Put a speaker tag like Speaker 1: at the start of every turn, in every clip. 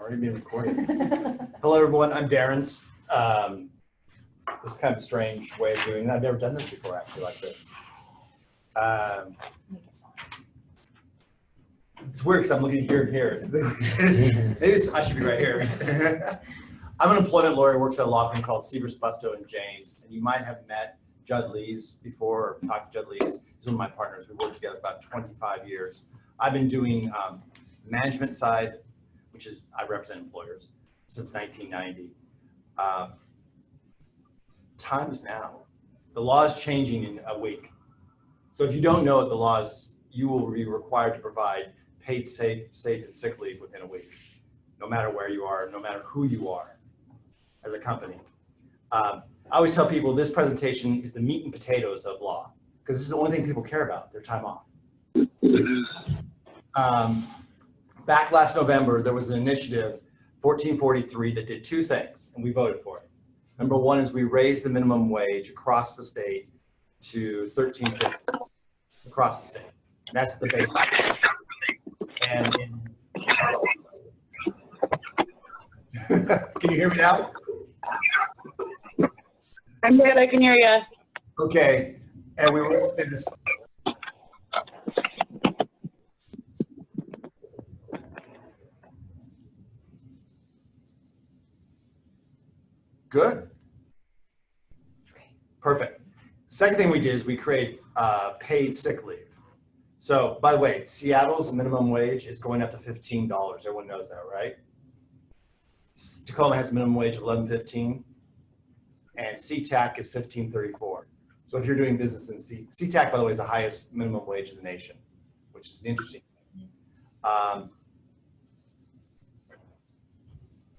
Speaker 1: Already being recorded. Hello, everyone. I'm Darren. This is kind of a strange way of doing it. I've never done this before, actually, like this. It's weird because I'm looking here and here. Maybe I should be right here. I'm an employment lawyer who works at a law firm called Sebris Busto and James. And you might have met Judd Lees before, or talked to Judd Lees. He's one of my partners. We've worked together about 25 years. I've been doing management side, which is I represent employers, since 1990. Time is now. The law is changing in a week. So if you don't know it, the law is, you will be required to provide paid safe and sick leave within a week, no matter where you are, no matter who you are as a company. I always tell people this presentation is the meat and potatoes of law, because this is the only thing people care about, their time off. Back last November, there was an initiative, 1443, that did two things, and we voted for it. Number one is we raised the minimum wage across the state to $13.50 across the state. That's the baseline. And can you hear me now?
Speaker 2: I'm good. I can hear you.
Speaker 1: Okay. And we were in this. Good. Okay. Perfect. Second thing we did is we created paid sick leave. So, by the way, Seattle's minimum wage is going up to $15. Everyone knows that, right? Tacoma has a minimum wage of $11.15, and Sea Tac is $15.34. So if you're doing business in Sea Tac, by the way, is the highest minimum wage in the nation, which is interesting.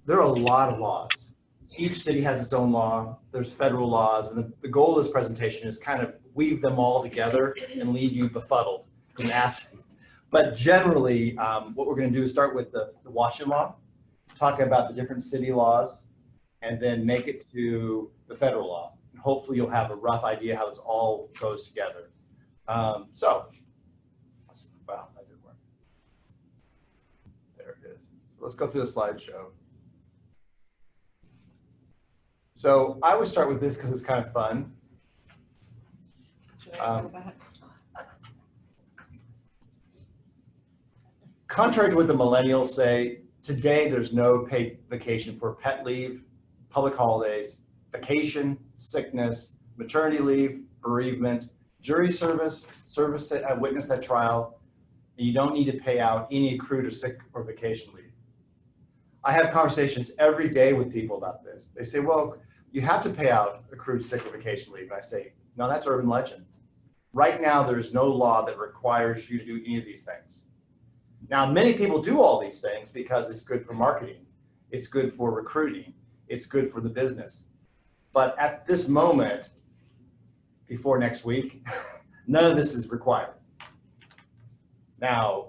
Speaker 1: There are a lot of laws. Each city has its own law. There's federal laws, and the goal of this presentation is kind of weave them all together and leave you befuddled and ask. But generally, what we're going to do is start with the Washington law, talk about the different city laws, and then make it to the federal law. And hopefully, you'll have a rough idea how this all goes together. Wow, that didn't work. There it is. So let's go through the slideshow. So I always start with this because it's kind of fun. Contrary to what the millennials say, today there's no paid vacation for pet leave, public holidays, vacation, sickness, maternity leave, bereavement, jury service, service at witness at trial, and you don't need to pay out any accrued or sick or vacation leave. I have conversations every day with people about this. They say, well, you have to pay out accrued sick or vacation leave. And I say, no, that's urban legend. Right now, there is no law that requires you to do any of these things. Now, many people do all these things because it's good for marketing. It's good for recruiting. It's good for the business. But at this moment, before next week, none of this is required. Now,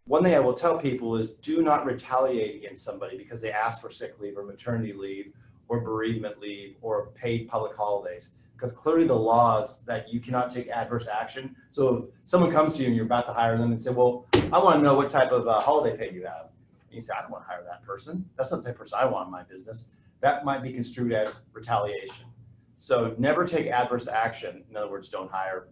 Speaker 1: one thing I will tell people is do not retaliate against somebody because they ask for sick leave or maternity leave or bereavement leave or paid public holidays. Because clearly the law is that you cannot take adverse action. So if someone comes to you and you're about to hire them and say, well, I want to know what type of holiday pay you have. And you say, I don't want to hire that person. That's not the type of person I want in my business. That might be construed as retaliation. So never take adverse action. In other words, don't hire,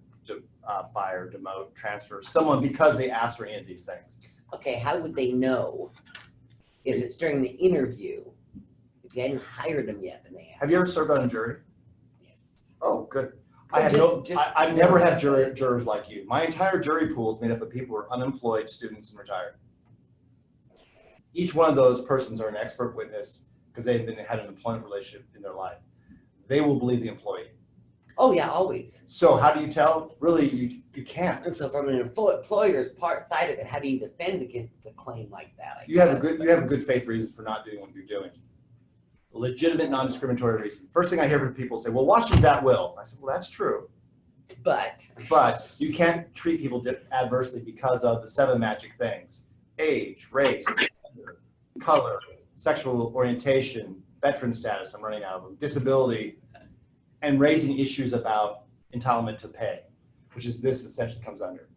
Speaker 1: fire, demote, transfer someone because they asked for any of these things.
Speaker 3: Okay, how would they know if it's during the interview, if you hadn't hired them yet and they asked?
Speaker 1: Have you ever served on a jury?
Speaker 3: Yes.
Speaker 1: Oh, good.
Speaker 3: Well,
Speaker 1: I've never had jurors like you. My entire jury pool is made up of people who are unemployed, students, and retired. Each one of those persons are an expert witness because they've had an employment relationship in their life. They will believe the employee.
Speaker 3: Oh yeah, always.
Speaker 1: So how do you tell? Really, you can't.
Speaker 3: And so from an employer's side of it, how do you defend against a claim like that?
Speaker 1: You have a good faith reason for not doing what you're doing. A legitimate, non-discriminatory reason. First thing I hear from people say, well, Washington's at will. I said, well, that's true. But you can't treat people adversely because of the 7 magic things: age, race, gender, color, sexual orientation, veteran status, I'm running out of them, disability, and raising issues about entitlement to pay, which is this essentially comes under.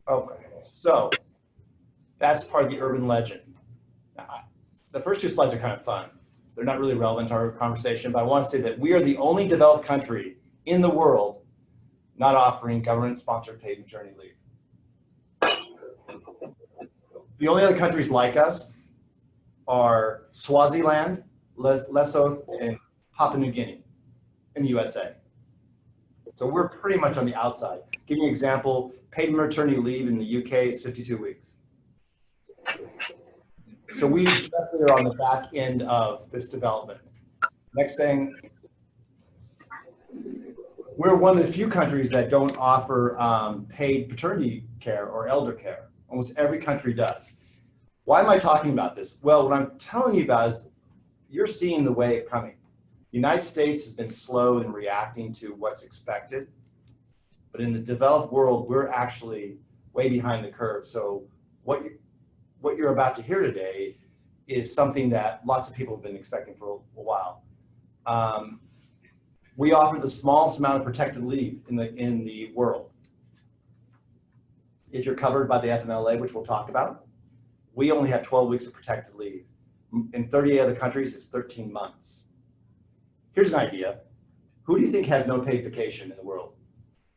Speaker 1: Okay, so that's part of the urban legend. the first two slides are kind of fun. They're not really relevant to our conversation, but I want to say that we are the only developed country in the world not offering government-sponsored paid maternity leave. The only other countries like us are Swaziland, Lesotho, and Papua New Guinea in the USA. So we're pretty much on the outside. Give you an example, paid maternity leave in the UK is 52 weeks. So we definitely are on the back end of this development. Next thing, we're one of the few countries that don't offer paid paternity care or elder care. Almost every country does. Why am I talking about this? Well, what I'm telling you about is you're seeing the wave coming. The United States has been slow in reacting to what's expected, but in the developed world, we're actually way behind the curve. So what you're about to hear today is something that lots of people have been expecting for a while. We offer the smallest amount of protected leave in the world. If you're covered by the FMLA, which we'll talk about, we only have 12 weeks of protected leave. In 38 other countries, it's 13 months. Here's an idea. Who do you think has no paid vacation in the world?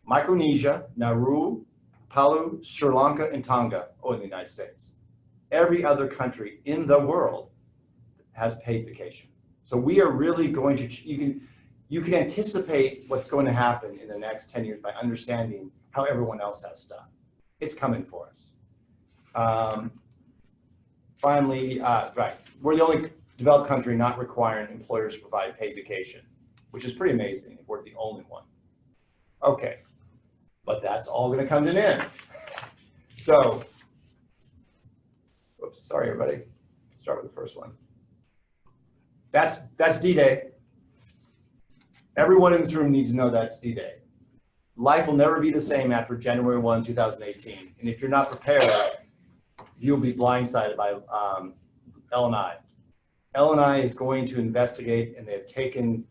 Speaker 1: Micronesia, Nauru, Palau, Sri Lanka, and Tonga, in the United States. Every other country in the world has paid vacation. So we are really going to, you can anticipate what's going to happen in the next 10 years by understanding how everyone else has stuff. It's coming for us. Finally, we're the only developed country not requiring employers to provide paid vacation, which is pretty amazing if we're the only one. Okay, but that's all going to come to an end. So, oops, sorry everybody. Start with the first one. That's D-Day. Everyone in this room needs to know that's D-Day. Life will never be the same after January 1, 2018. And if you're not prepared, you'll be blindsided by L&I. L&I is going to investigate, and they've taken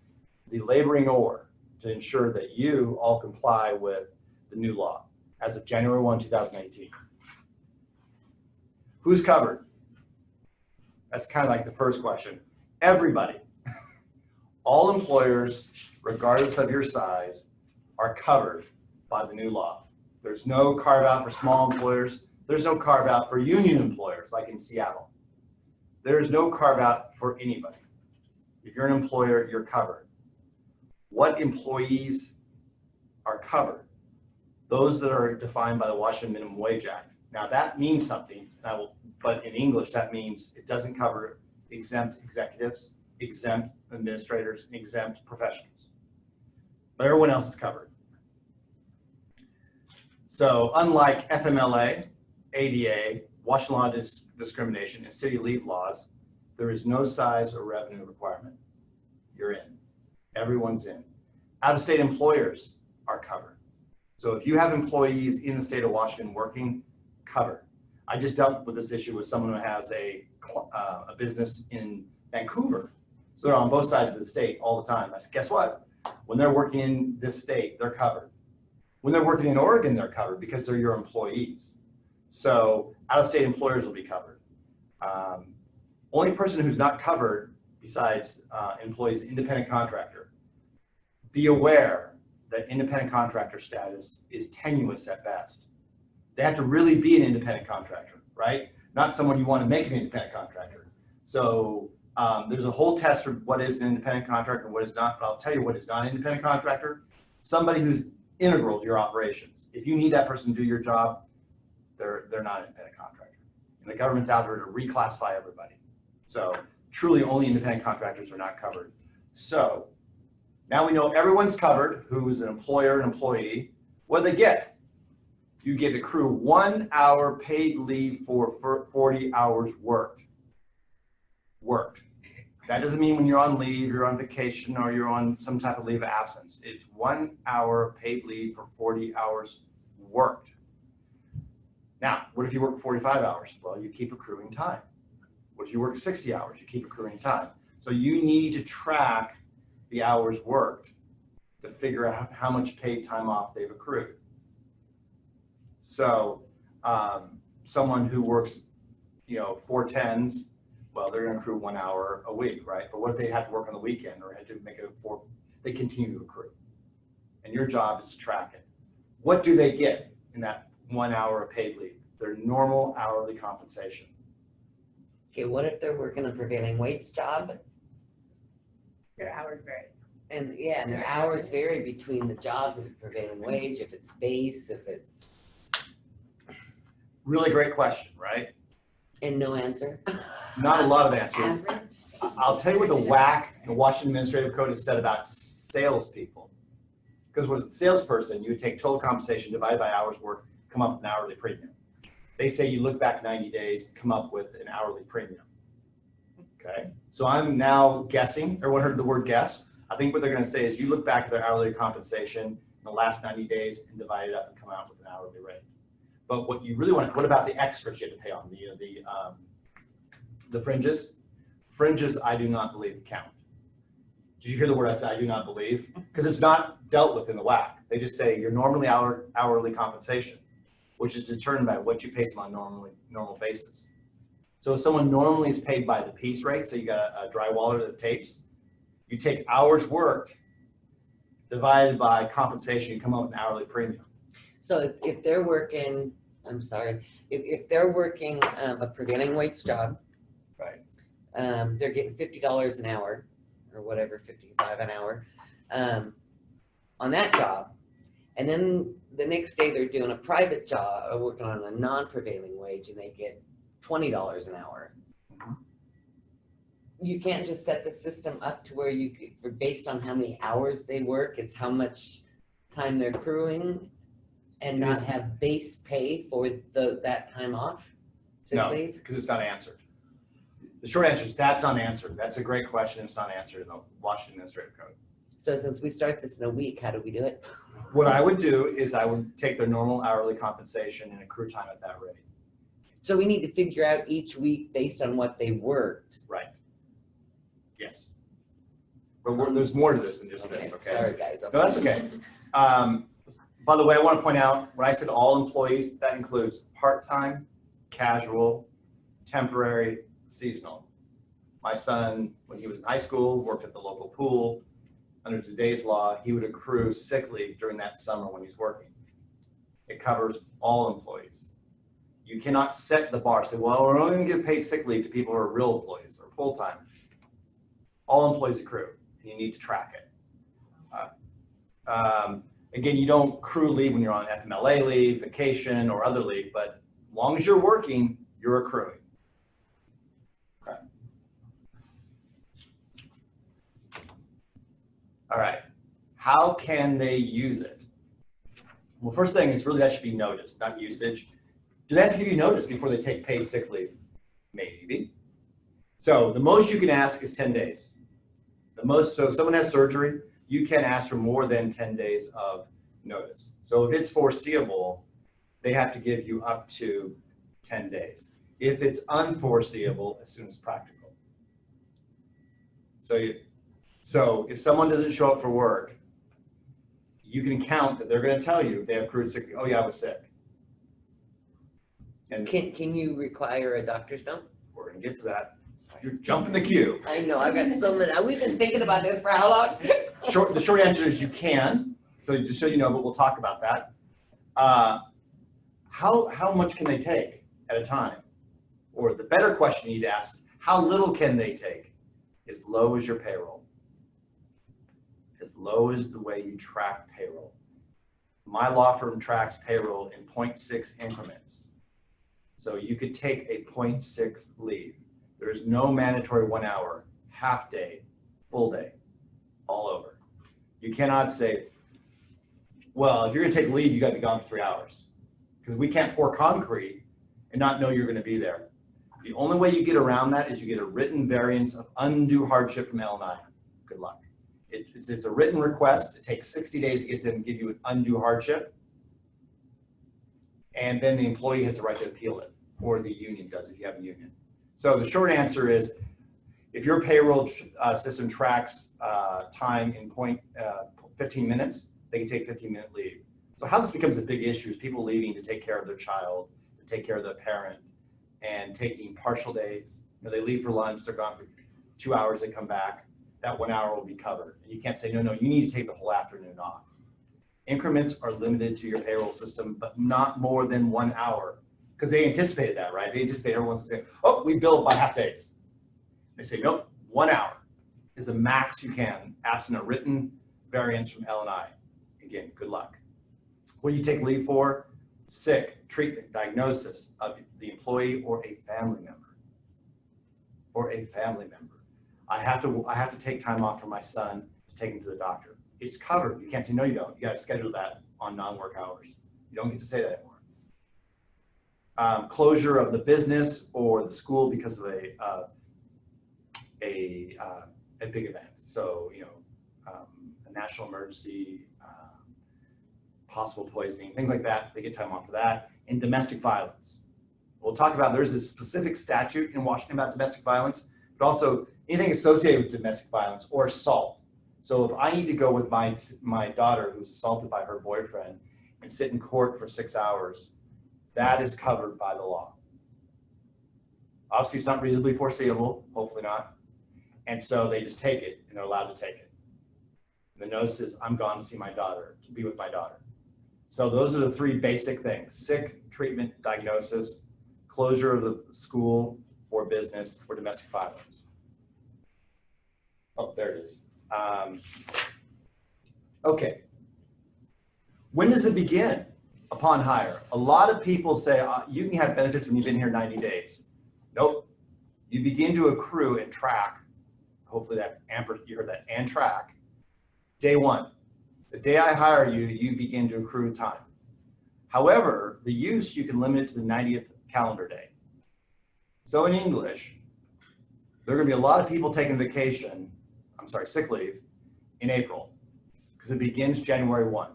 Speaker 1: the laboring oar to ensure that you all comply with the new law as of January 1, 2018. Who's covered? That's kind of like the first question. Everybody. All employers, regardless of your size, are covered by the new law. There's no carve out for small employers. There's no carve out for union employers like in Seattle. There's no carve out for anybody. If you're an employer, you're covered. What employees are covered? Those that are defined by the Washington Minimum Wage Act. Now that means something, but in English that means it doesn't cover exempt executives, exempt administrators, and exempt professionals. But everyone else is covered. So unlike FMLA, ADA, Washington law discrimination, and city leave laws, there is no size or revenue requirement. You're in. Everyone's in. Out-of-state employers are covered. So if you have employees in the state of Washington working, covered. I just dealt with this issue with someone who has a business in Vancouver. So they're on both sides of the state all the time. I said, guess what? When they're working in this state, they're covered. When they're working in Oregon, they're covered because they're your employees. So out-of-state employers will be covered. Only person who's not covered besides employees, independent contractor. Be aware that independent contractor status is tenuous at best. They have to really be an independent contractor, right? Not someone you want to make an independent contractor. So there's a whole test for what is an independent contractor and what is not, but I'll tell you what is not an independent contractor. Somebody who's integral to your operations. If you need that person to do your job, they're not an independent contractor. And the government's out here to reclassify everybody. So truly only independent contractors are not covered. So now we know everyone's covered, who's an employer and employee. What do they get? You get accrue 1 hour paid leave for 40 hours worked. That doesn't mean when you're on leave, you're on vacation, or you're on some type of leave of absence. It's 1 hour paid leave for 40 hours worked. Now, what if you work 45 hours? Well, you keep accruing time. What if you work 60 hours? You keep accruing time. So you need to track the hours worked to figure out how much paid time off they've accrued. So someone who works, 4 10s, Well, they're gonna accrue 1 hour a week, right? But what if they had to work on the weekend or had to make it a 4, they continue to accrue. And your job is to track it. What do they get in that 1 hour of paid leave? Their normal hourly compensation.
Speaker 3: Okay, what if they're working a prevailing wage job?
Speaker 2: Your hours vary.
Speaker 3: And yeah, and their hours vary between the jobs, if it's prevailing wage, if it's base, if it's,
Speaker 1: Really great question, right?
Speaker 3: and no answer.
Speaker 1: Not a lot of answers.
Speaker 2: Average.
Speaker 1: I'll tell you what the WAC, the Washington Administrative Code, has said about salespeople. Because with a salesperson, you would take total compensation divided by hours worked, come up with an hourly premium. They say you look back 90 days, come up with an hourly premium. Okay, so I'm now guessing. Everyone heard the word guess? I think what they're going to say is you look back at their hourly compensation in the last 90 days and divide it up and come out with an hourly rate. But what you really want, what about the extras you have to pay on, the fringes? Fringes, I do not believe count. Did you hear the word I said, I do not believe? Because it's not dealt with in the WAC. They just say your normally hourly compensation, which is determined by what you pay someone on normal basis. So if someone normally is paid by the piece rate, so you got a drywaller that tapes, you take hours worked divided by compensation, you come up with an hourly premium.
Speaker 3: So if they're working, I'm sorry, if they're working a prevailing wage job,
Speaker 1: Right.
Speaker 3: they're getting $50 an hour or whatever, 55 an hour on that job. And then the next day they're doing a private job, working on a non-prevailing wage, and they get $20 an hour.
Speaker 1: Mhm.
Speaker 3: You can't just set the system up to where you could, for based on how many hours they work, it's how much time they're accruing, and
Speaker 1: It
Speaker 3: not
Speaker 1: is-
Speaker 3: have base pay for that time off? Sick
Speaker 1: No,
Speaker 3: leave?
Speaker 1: because it's not answered. The short answer is that's unanswered. That's a great question. It's not answered in the Washington Administrative Code.
Speaker 3: So since we start this in a week, how do we do it?
Speaker 1: What I would do is I would take their normal hourly compensation and accrue time at that rate.
Speaker 3: So we need to figure out each week based on what they worked.
Speaker 1: Right. Yes. But there's more to this than just this, okay?
Speaker 3: Sorry, guys.
Speaker 1: No, that's okay. By the way, I want to point out, when I said all employees, that includes part-time, casual, temporary, seasonal. My son, when he was in high school, worked at the local pool. Under today's law, he would accrue sick leave during that summer when he's working. It covers all employees. You cannot set the bar, say, well, we're only going to give paid sick leave to people who are real employees or full-time. All employees accrue, and you need to track it. Again, you don't accrue leave when you're on FMLA leave, vacation, or other leave, but as long as you're working, you're accruing. Okay. All right, how can they use it? Well, first thing is really that should be notice, not usage. Do they have to give you notice before they take paid sick leave? Maybe. So the most you can ask is 10 days. The most, so if someone has surgery, you can ask for more than 10 days of notice. So if it's foreseeable, they have to give you up to 10 days. If it's unforeseeable, as soon as practical. So if someone doesn't show up for work, you can count that they're going to tell you if they have accrued sick leave, oh yeah, I was sick. And
Speaker 3: Can you require a doctor's note?
Speaker 1: we're going to get to that. You're jumping the queue.
Speaker 3: I know, I've got so many, we've been thinking about this for how long?
Speaker 1: The short answer is you can. So just so you know, but we'll talk about that. How much can they take at a time? Or the better question you need to ask is, how little can they take? As low as your payroll. As low as the way you track payroll. My law firm tracks payroll in 0.6 increments. So you could take a 0.6 leave. There is no mandatory 1 hour, half day, full day, all over. You cannot say, well, if you're gonna take leave, you gotta be gone for 3 hours. Because we can't pour concrete and not know you're gonna be there. The only way you get around that is you get a written variance of undue hardship from L9. Good luck. It's a written request. It takes 60 days to get them to give you an undue hardship. And then the employee has the right to appeal it, or the union does if you have a union. So the short answer is, if your payroll system tracks time in 15 minutes, they can take 15-minute leave. So how this becomes a big issue is people leaving to take care of their child, to take care of their parent, and taking partial days, They leave for lunch, they're gone for 2 hours, they come back, that 1 hour will be covered. And you can't say, no, you need to take the whole afternoon off. Increments are limited to your payroll system, but not more than 1 hour. Because they anticipated that, right? They anticipate everyone's going to say, oh, we bill by half days. They say, nope, 1 hour is the max you can, absent a written variance from L&I. Again, good luck. What do you take leave for? Sick, treatment, diagnosis of the employee or a family member. Or a family member. I have to take time off for my son to take him to the doctor. It's covered. You can't say, no, you don't. You got to schedule that on non-work hours. You don't get to say that anymore. Closure of the business or the school because of a big event. So, a national emergency, possible poisoning, things like that. They get time off for that. And domestic violence. We'll talk about, there's a specific statute in Washington about domestic violence, but also anything associated with domestic violence or assault. So if I need to go with my daughter who was assaulted by her boyfriend and sit in court for 6 hours, that is covered by the law. Obviously, it's not reasonably foreseeable, hopefully not. And so they just take it, and they're allowed to take it. And the notice is, I'm gone to see my daughter, to be with my daughter. So those are the three basic things: sick, treatment, diagnosis, closure of the school or business, or domestic violence. Oh, there it is. Okay. When does it begin? Upon hire. A lot of people say you can have benefits when you've been here 90 days. Nope. You begin to accrue and track. Hopefully that you heard that, and track. Day one. The day I hire you, you begin to accrue time. However, the use, you can limit it to the 90th calendar day. So in English, there are going to be a lot of people taking sick leave in April, because it begins January 1.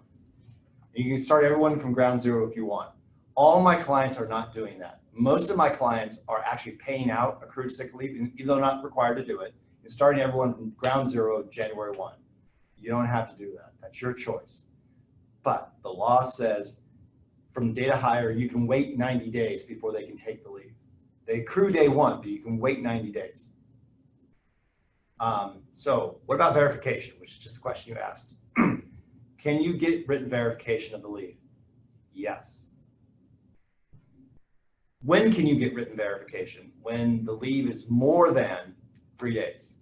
Speaker 1: You can start everyone from ground zero if you want. All my clients are not doing that. Most of my clients are actually paying out accrued sick leave, even though they're not required to do it, and starting everyone from ground zero January 1. You don't have to do that. That's your choice. But the law says from the date of hire, you can wait 90 days before they can take the leave. They accrue day one, but you can wait 90 days. So what about verification, which is just a question you asked? Can you get written verification of the leave? Yes. When can you get written verification? When the leave is more than 3 days.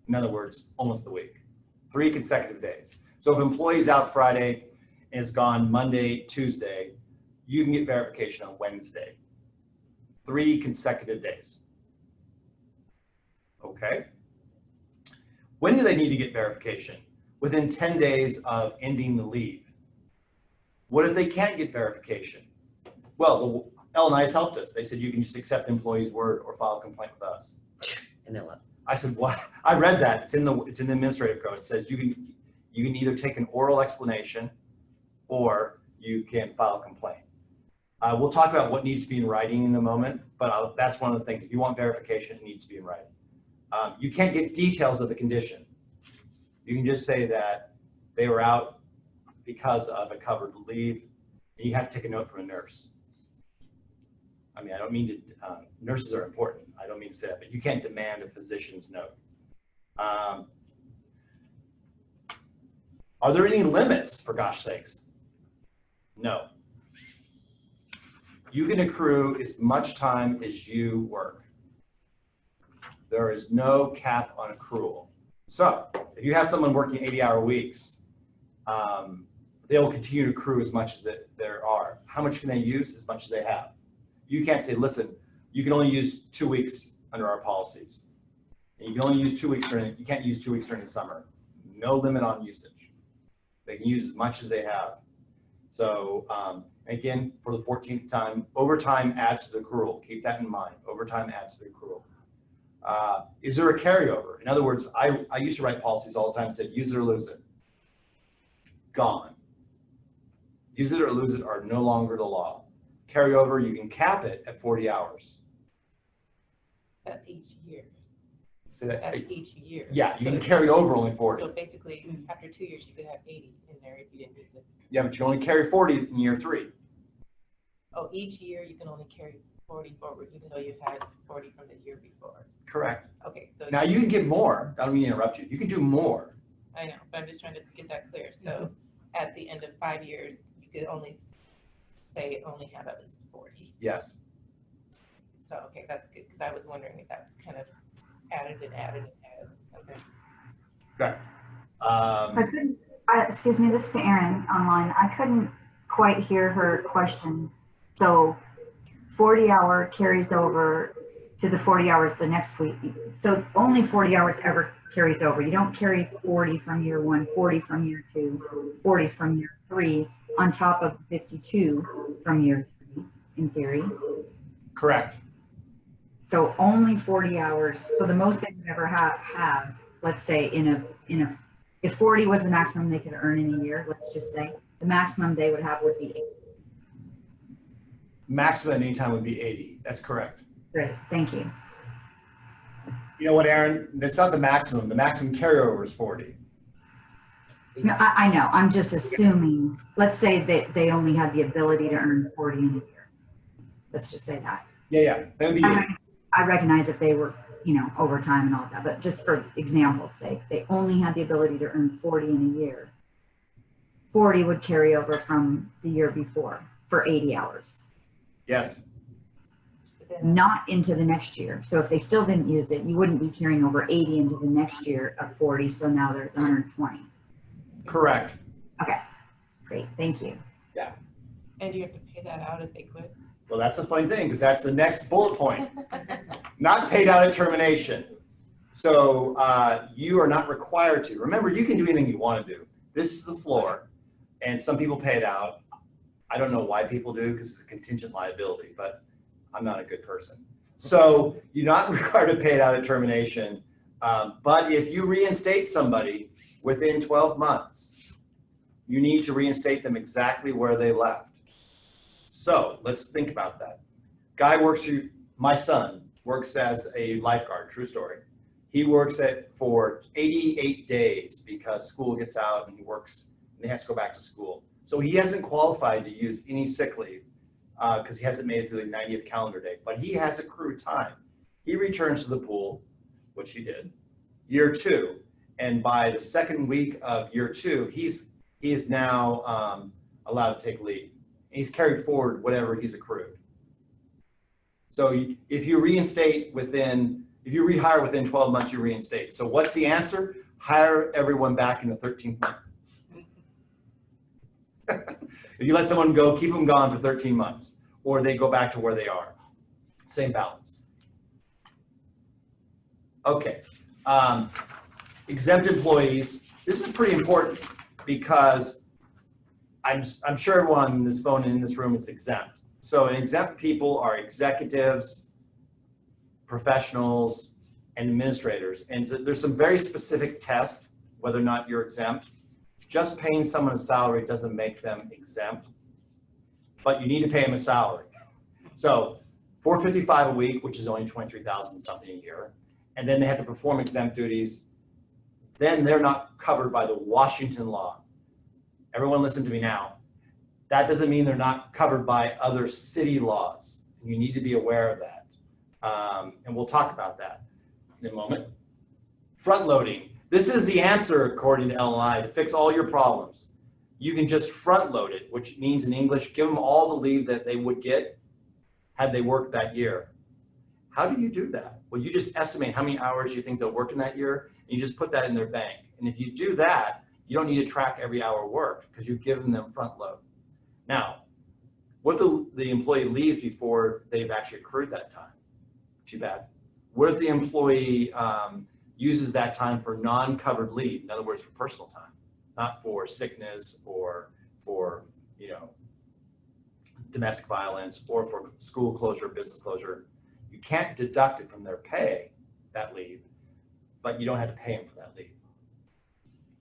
Speaker 1: In other words, almost the week. 3 consecutive days. So if an employee's out Friday and is gone Monday, Tuesday, you can get verification on Wednesday. 3 consecutive days. Okay. When do they need to get verification? Within 10 days of ending the leave. What if they can't get verification? Well, L&I's helped us. They said you can just accept the employee's word or file a complaint with us.
Speaker 3: And then what?
Speaker 1: I said, what? I read that. It's in the administrative code. It says you can either take an oral explanation or you can file a complaint. We'll talk about what needs to be in writing in a moment, but that's one of the things. If you want verification, it needs to be in writing. You can't get details of the condition. You can just say that they were out because of a covered leave, and you have to take a note from a nurse. I mean, I don't mean to, nurses are important. I don't mean to say that, but you can't demand a physician's note. Are there any limits, for gosh sakes? No. You can accrue as much time as you work. There is no cap on accrual. So if you have someone working 80-hour weeks, they will continue to accrue as much as there are. How much can they use? As much as they have. You can't say, listen, you can only use 2 weeks under our policies. And you can only use 2 weeks you can't use 2 weeks during the summer. No limit on usage. They can use as much as they have. So again, for the 14th time, overtime adds to the accrual. Keep that in mind. Overtime adds to the accrual. Is there a carryover? In other words, I used to write policies all the time that said use it or lose it. Gone. Use it or lose it are no longer the law. Carryover, you can cap it at 40 hours.
Speaker 2: That's each year.
Speaker 1: So that's
Speaker 2: each year.
Speaker 1: Yeah, you can carry over only 40.
Speaker 2: So basically, after 2 years, you could have 80 in there if you didn't use it.
Speaker 1: Yeah, but you only carry 40 in year 3.
Speaker 2: Oh, each year you can only carry 40 forward, even though you've had 40 from the year before.
Speaker 1: Correct.
Speaker 2: Okay, so.
Speaker 1: Now you can give more. I don't mean to interrupt you. You can do more.
Speaker 2: I know, but I'm just trying to get that clear. So at the end of 5 years, you could only say only have at least 40.
Speaker 1: Yes.
Speaker 2: So, okay, that's good, because I was wondering if that was kind of added and added and added. Okay.
Speaker 4: I couldn't, excuse me, this is Erin online. I couldn't quite hear her question. So 40-hour carries over to the 40 hours the next week. So only 40 hours ever carries over. You don't carry 40 from year 1, 40 from year 2, 40 from year 3 on top of 52 from year 3, in theory.
Speaker 1: Correct.
Speaker 4: So only 40 hours. So the most they would ever have, let's say if 40 was the maximum they could earn in a year, let's just say, the maximum they would have would be 80.
Speaker 1: Maximum at any time would be 80. That's correct.
Speaker 4: Great, thank you.
Speaker 1: You know what, Aaron? That's not the maximum. The maximum carryover is 40.
Speaker 4: No, I know, I'm just assuming, let's say that they only had the ability to earn 40 in a year. Let's just say that.
Speaker 1: Yeah. That would be 80.
Speaker 4: I recognize if they were, overtime and all that, but just for example's sake, they only had the ability to earn 40 in a year. 40 would carry over from the year before for 80 hours.
Speaker 1: Yes.
Speaker 4: Not into the next year. So if they still didn't use it, you wouldn't be carrying over 80 into the next year of 40. So now there's 120.
Speaker 1: Correct.
Speaker 4: Okay, great, thank you.
Speaker 1: Yeah.
Speaker 2: And you have to pay that out if they quit?
Speaker 1: Well, that's a funny thing because that's the next bullet point. Not paid out at termination. So you are not required to. Remember, you can do anything you want to do. This is the floor, and some people pay it out. I don't know why people do because it's a contingent liability, but I'm not a good person. So you're not required to pay it out at termination. But if you reinstate somebody within 12 months, you need to reinstate them exactly where they left. So let's think about that. Guy works, my son works as a lifeguard, true story. He works for 88 days because school gets out and he works, and he has to go back to school. So he hasn't qualified to use any sick leave because he hasn't made it through the 90th calendar day, but he has accrued time. He returns to the pool, which he did, year 2. And by the second week of year 2, he is now allowed to take leave. And he's carried forward whatever he's accrued. So if you rehire within 12 months, you reinstate. So what's the answer? Hire everyone back in the 13th month. If you let someone go, keep them gone for 13 months, or they go back to where they are. Same balance. Okay. Exempt employees. This is pretty important because I'm sure everyone on this phone and in this room is exempt. So exempt people are executives, professionals, and administrators. And so there's some very specific tests whether or not you're exempt. Just paying someone a salary doesn't make them exempt, but you need to pay them a salary. So $455 a week, which is only $23,000 something a year, and then they have to perform exempt duties. Then they're not covered by the Washington law. Everyone listen to me now. That doesn't mean they're not covered by other city laws. You need to be aware of that. And we'll talk about that in a moment. Front loading. This is the answer, according to LNI, to fix all your problems. You can just front load it, which means in English, give them all the leave that they would get had they worked that year. How do you do that? Well, you just estimate how many hours you think they'll work in that year, and you just put that in their bank. And if you do that, you don't need to track every hour worked because you've given them front load. Now, what if the employee leaves before they've actually accrued that time? Too bad. What if the employee uses that time for non-covered leave, in other words, for personal time, not for sickness or for, domestic violence or for school closure, business closure? You can't deduct it from their pay, that leave, but you don't have to pay them for that leave.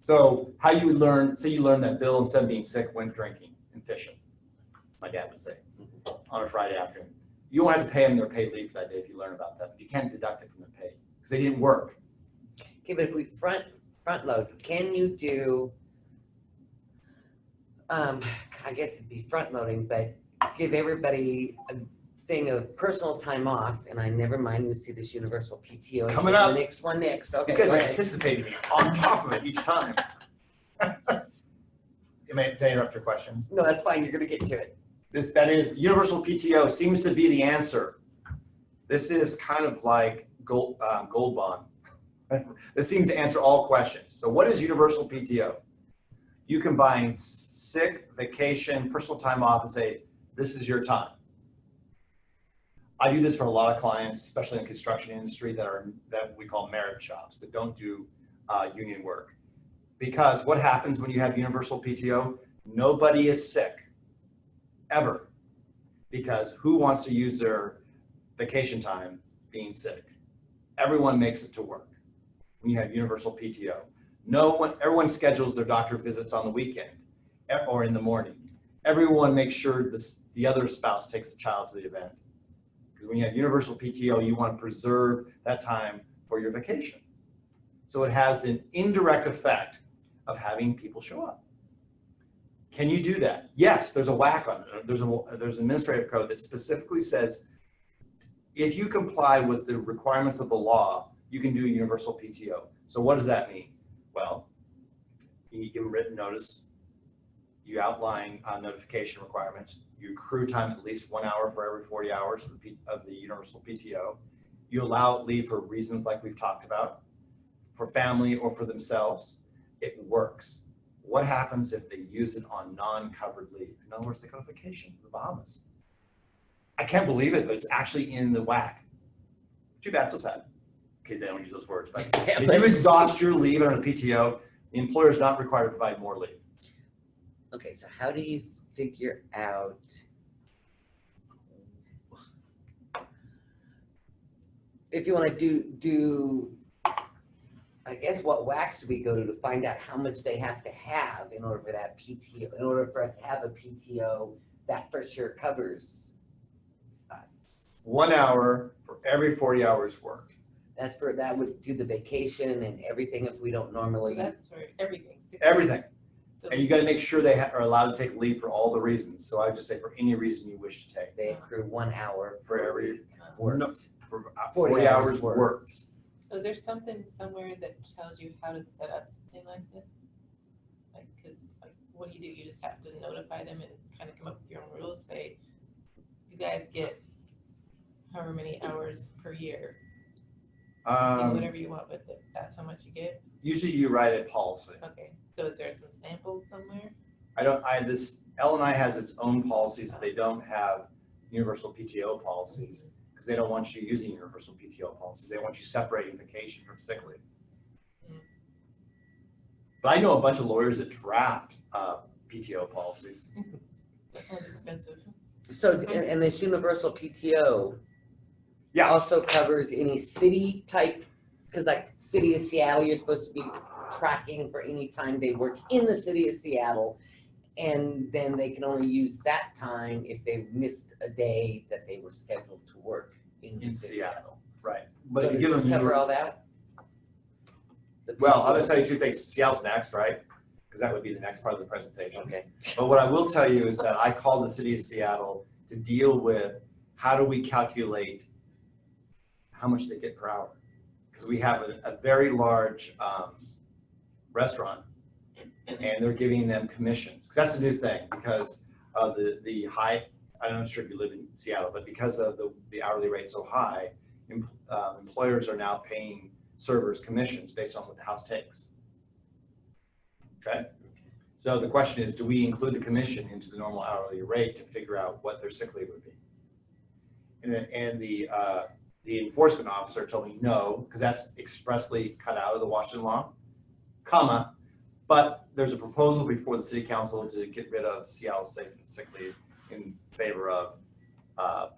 Speaker 1: So how you would learn, say you learn that Bill, instead of being sick, went drinking and fishing, my dad would say, on a Friday afternoon. You won't have to pay them their paid leave for that day if you learn about that, but you can't deduct it from their pay because they didn't work.
Speaker 3: Okay, but if we front load, can you do, I guess it'd be front loading, but give everybody thing of personal time off, and I never mind, we see this universal PTO.
Speaker 1: Coming up.
Speaker 3: The next one next, okay.
Speaker 1: You guys
Speaker 3: go
Speaker 1: are
Speaker 3: ahead.
Speaker 1: anticipating me on top of it each time. You may to interrupt your question.
Speaker 3: No, that's fine, you're gonna get to it.
Speaker 1: That is, universal PTO seems to be the answer. This is kind of like gold bond. This seems to answer all questions. So what is universal PTO? You combine sick, vacation, personal time off and say, this is your time. I do this for a lot of clients, especially in the construction industry that we call merit jobs, that don't do union work. Because what happens when you have universal PTO? Nobody is sick, ever. Because who wants to use their vacation time being sick? Everyone makes it to work when you have universal PTO. Everyone schedules their doctor visits on the weekend or in the morning. Everyone makes sure the other spouse takes the child to the event. Because when you have universal PTO, you want to preserve that time for your vacation. So it has an indirect effect of having people show up. Can you do that? Yes, there's a whack on it. There's an administrative code that specifically says if you comply with the requirements of the law, you can do universal PTO. So what does that mean? Well, you give a written notice, you outline notification requirements, you accrue time at least 1 hour for every 40 hours of the universal PTO. You allow leave for reasons like we've talked about, for family or for themselves. It works. What happens if they use it on non-covered leave? In other words, they go on vacation to the Bahamas. I can't believe it, but it's actually in the whack. Too bad, so sad. Okay, they don't use those words, but if you exhaust your leave on a PTO, the employer is not required to provide more leave.
Speaker 3: Okay, so how do you figure out if you want to do I guess what wax do we go to find out how much they have to have in order for that PTO, in order for us to have a PTO that for sure covers us?
Speaker 1: 1 hour for every 40 hours worked.
Speaker 3: That would do the vacation and everything if we don't
Speaker 2: So
Speaker 3: normally.
Speaker 2: that's for everything.
Speaker 1: Everything.
Speaker 2: So
Speaker 1: And you got to make sure they are allowed to take leave for all the reasons. So I would just say for any reason you wish to take.
Speaker 3: They accrue 1 hour
Speaker 1: For every
Speaker 3: work.
Speaker 1: No, for 40 hours worked.
Speaker 2: So is there something somewhere that tells you how to set up something like this? Like, cause like, what do? You just have to notify them and kind of come up with your own rules, say, you guys get however many hours per year. Do whatever you want with it, that's how much you get?
Speaker 1: Usually you write a policy.
Speaker 2: Okay, so is there some samples somewhere?
Speaker 1: L&I has its own policies, but they don't have universal PTO policies because they don't want you using universal PTO policies. They want you separating vacation from sick leave. But I know a bunch of lawyers that draft PTO policies.
Speaker 2: That sounds expensive.
Speaker 3: So, and this universal PTO
Speaker 1: Yeah.
Speaker 3: also covers any city type, because like city of Seattle, you're supposed to be tracking for any time they work in the city of Seattle. And then they can only use that time if they missed a day that they were scheduled to work in
Speaker 1: Seattle. Right.
Speaker 3: But
Speaker 1: But if you give
Speaker 3: does
Speaker 1: them,
Speaker 3: this cover all that? The
Speaker 1: well, I'm
Speaker 3: PTO?
Speaker 1: gonna tell you two things. Seattle's next, right? Because that would be the next part of the presentation.
Speaker 3: Okay,
Speaker 1: But what I will tell you is that I called the city of Seattle to deal with how do we calculate how much they get per hour? Because we have a very large restaurant and they're giving them commissions. Because that's the new thing because of the high, I'm not sure if you live in Seattle, but because of the hourly rate so high, employers are now paying servers commissions based on what the house takes. Okay? So the question is, do we include the commission into the normal hourly rate to figure out what their sick leave would be? And the enforcement officer told me no, because that's expressly cut out of the Washington law, comma, but there's a proposal before the city council to get rid of Seattle's safe and sick leave in favor of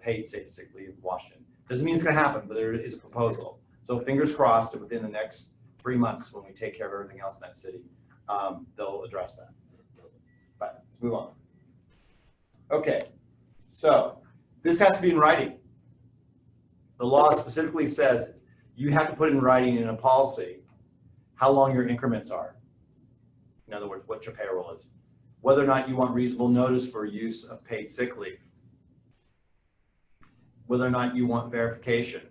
Speaker 1: paid safe and sick leave in Washington. Doesn't mean it's gonna happen, but there is a proposal. So fingers crossed that within the next 3 months, when we take care of everything else in that city, they'll address that. But let's move on. Okay, so this has to be in writing. The law specifically says you have to put in writing in a policy how long your increments are. In other words, what your payroll is. Whether or not you want reasonable notice for use of paid sick leave. whether or not you want verification,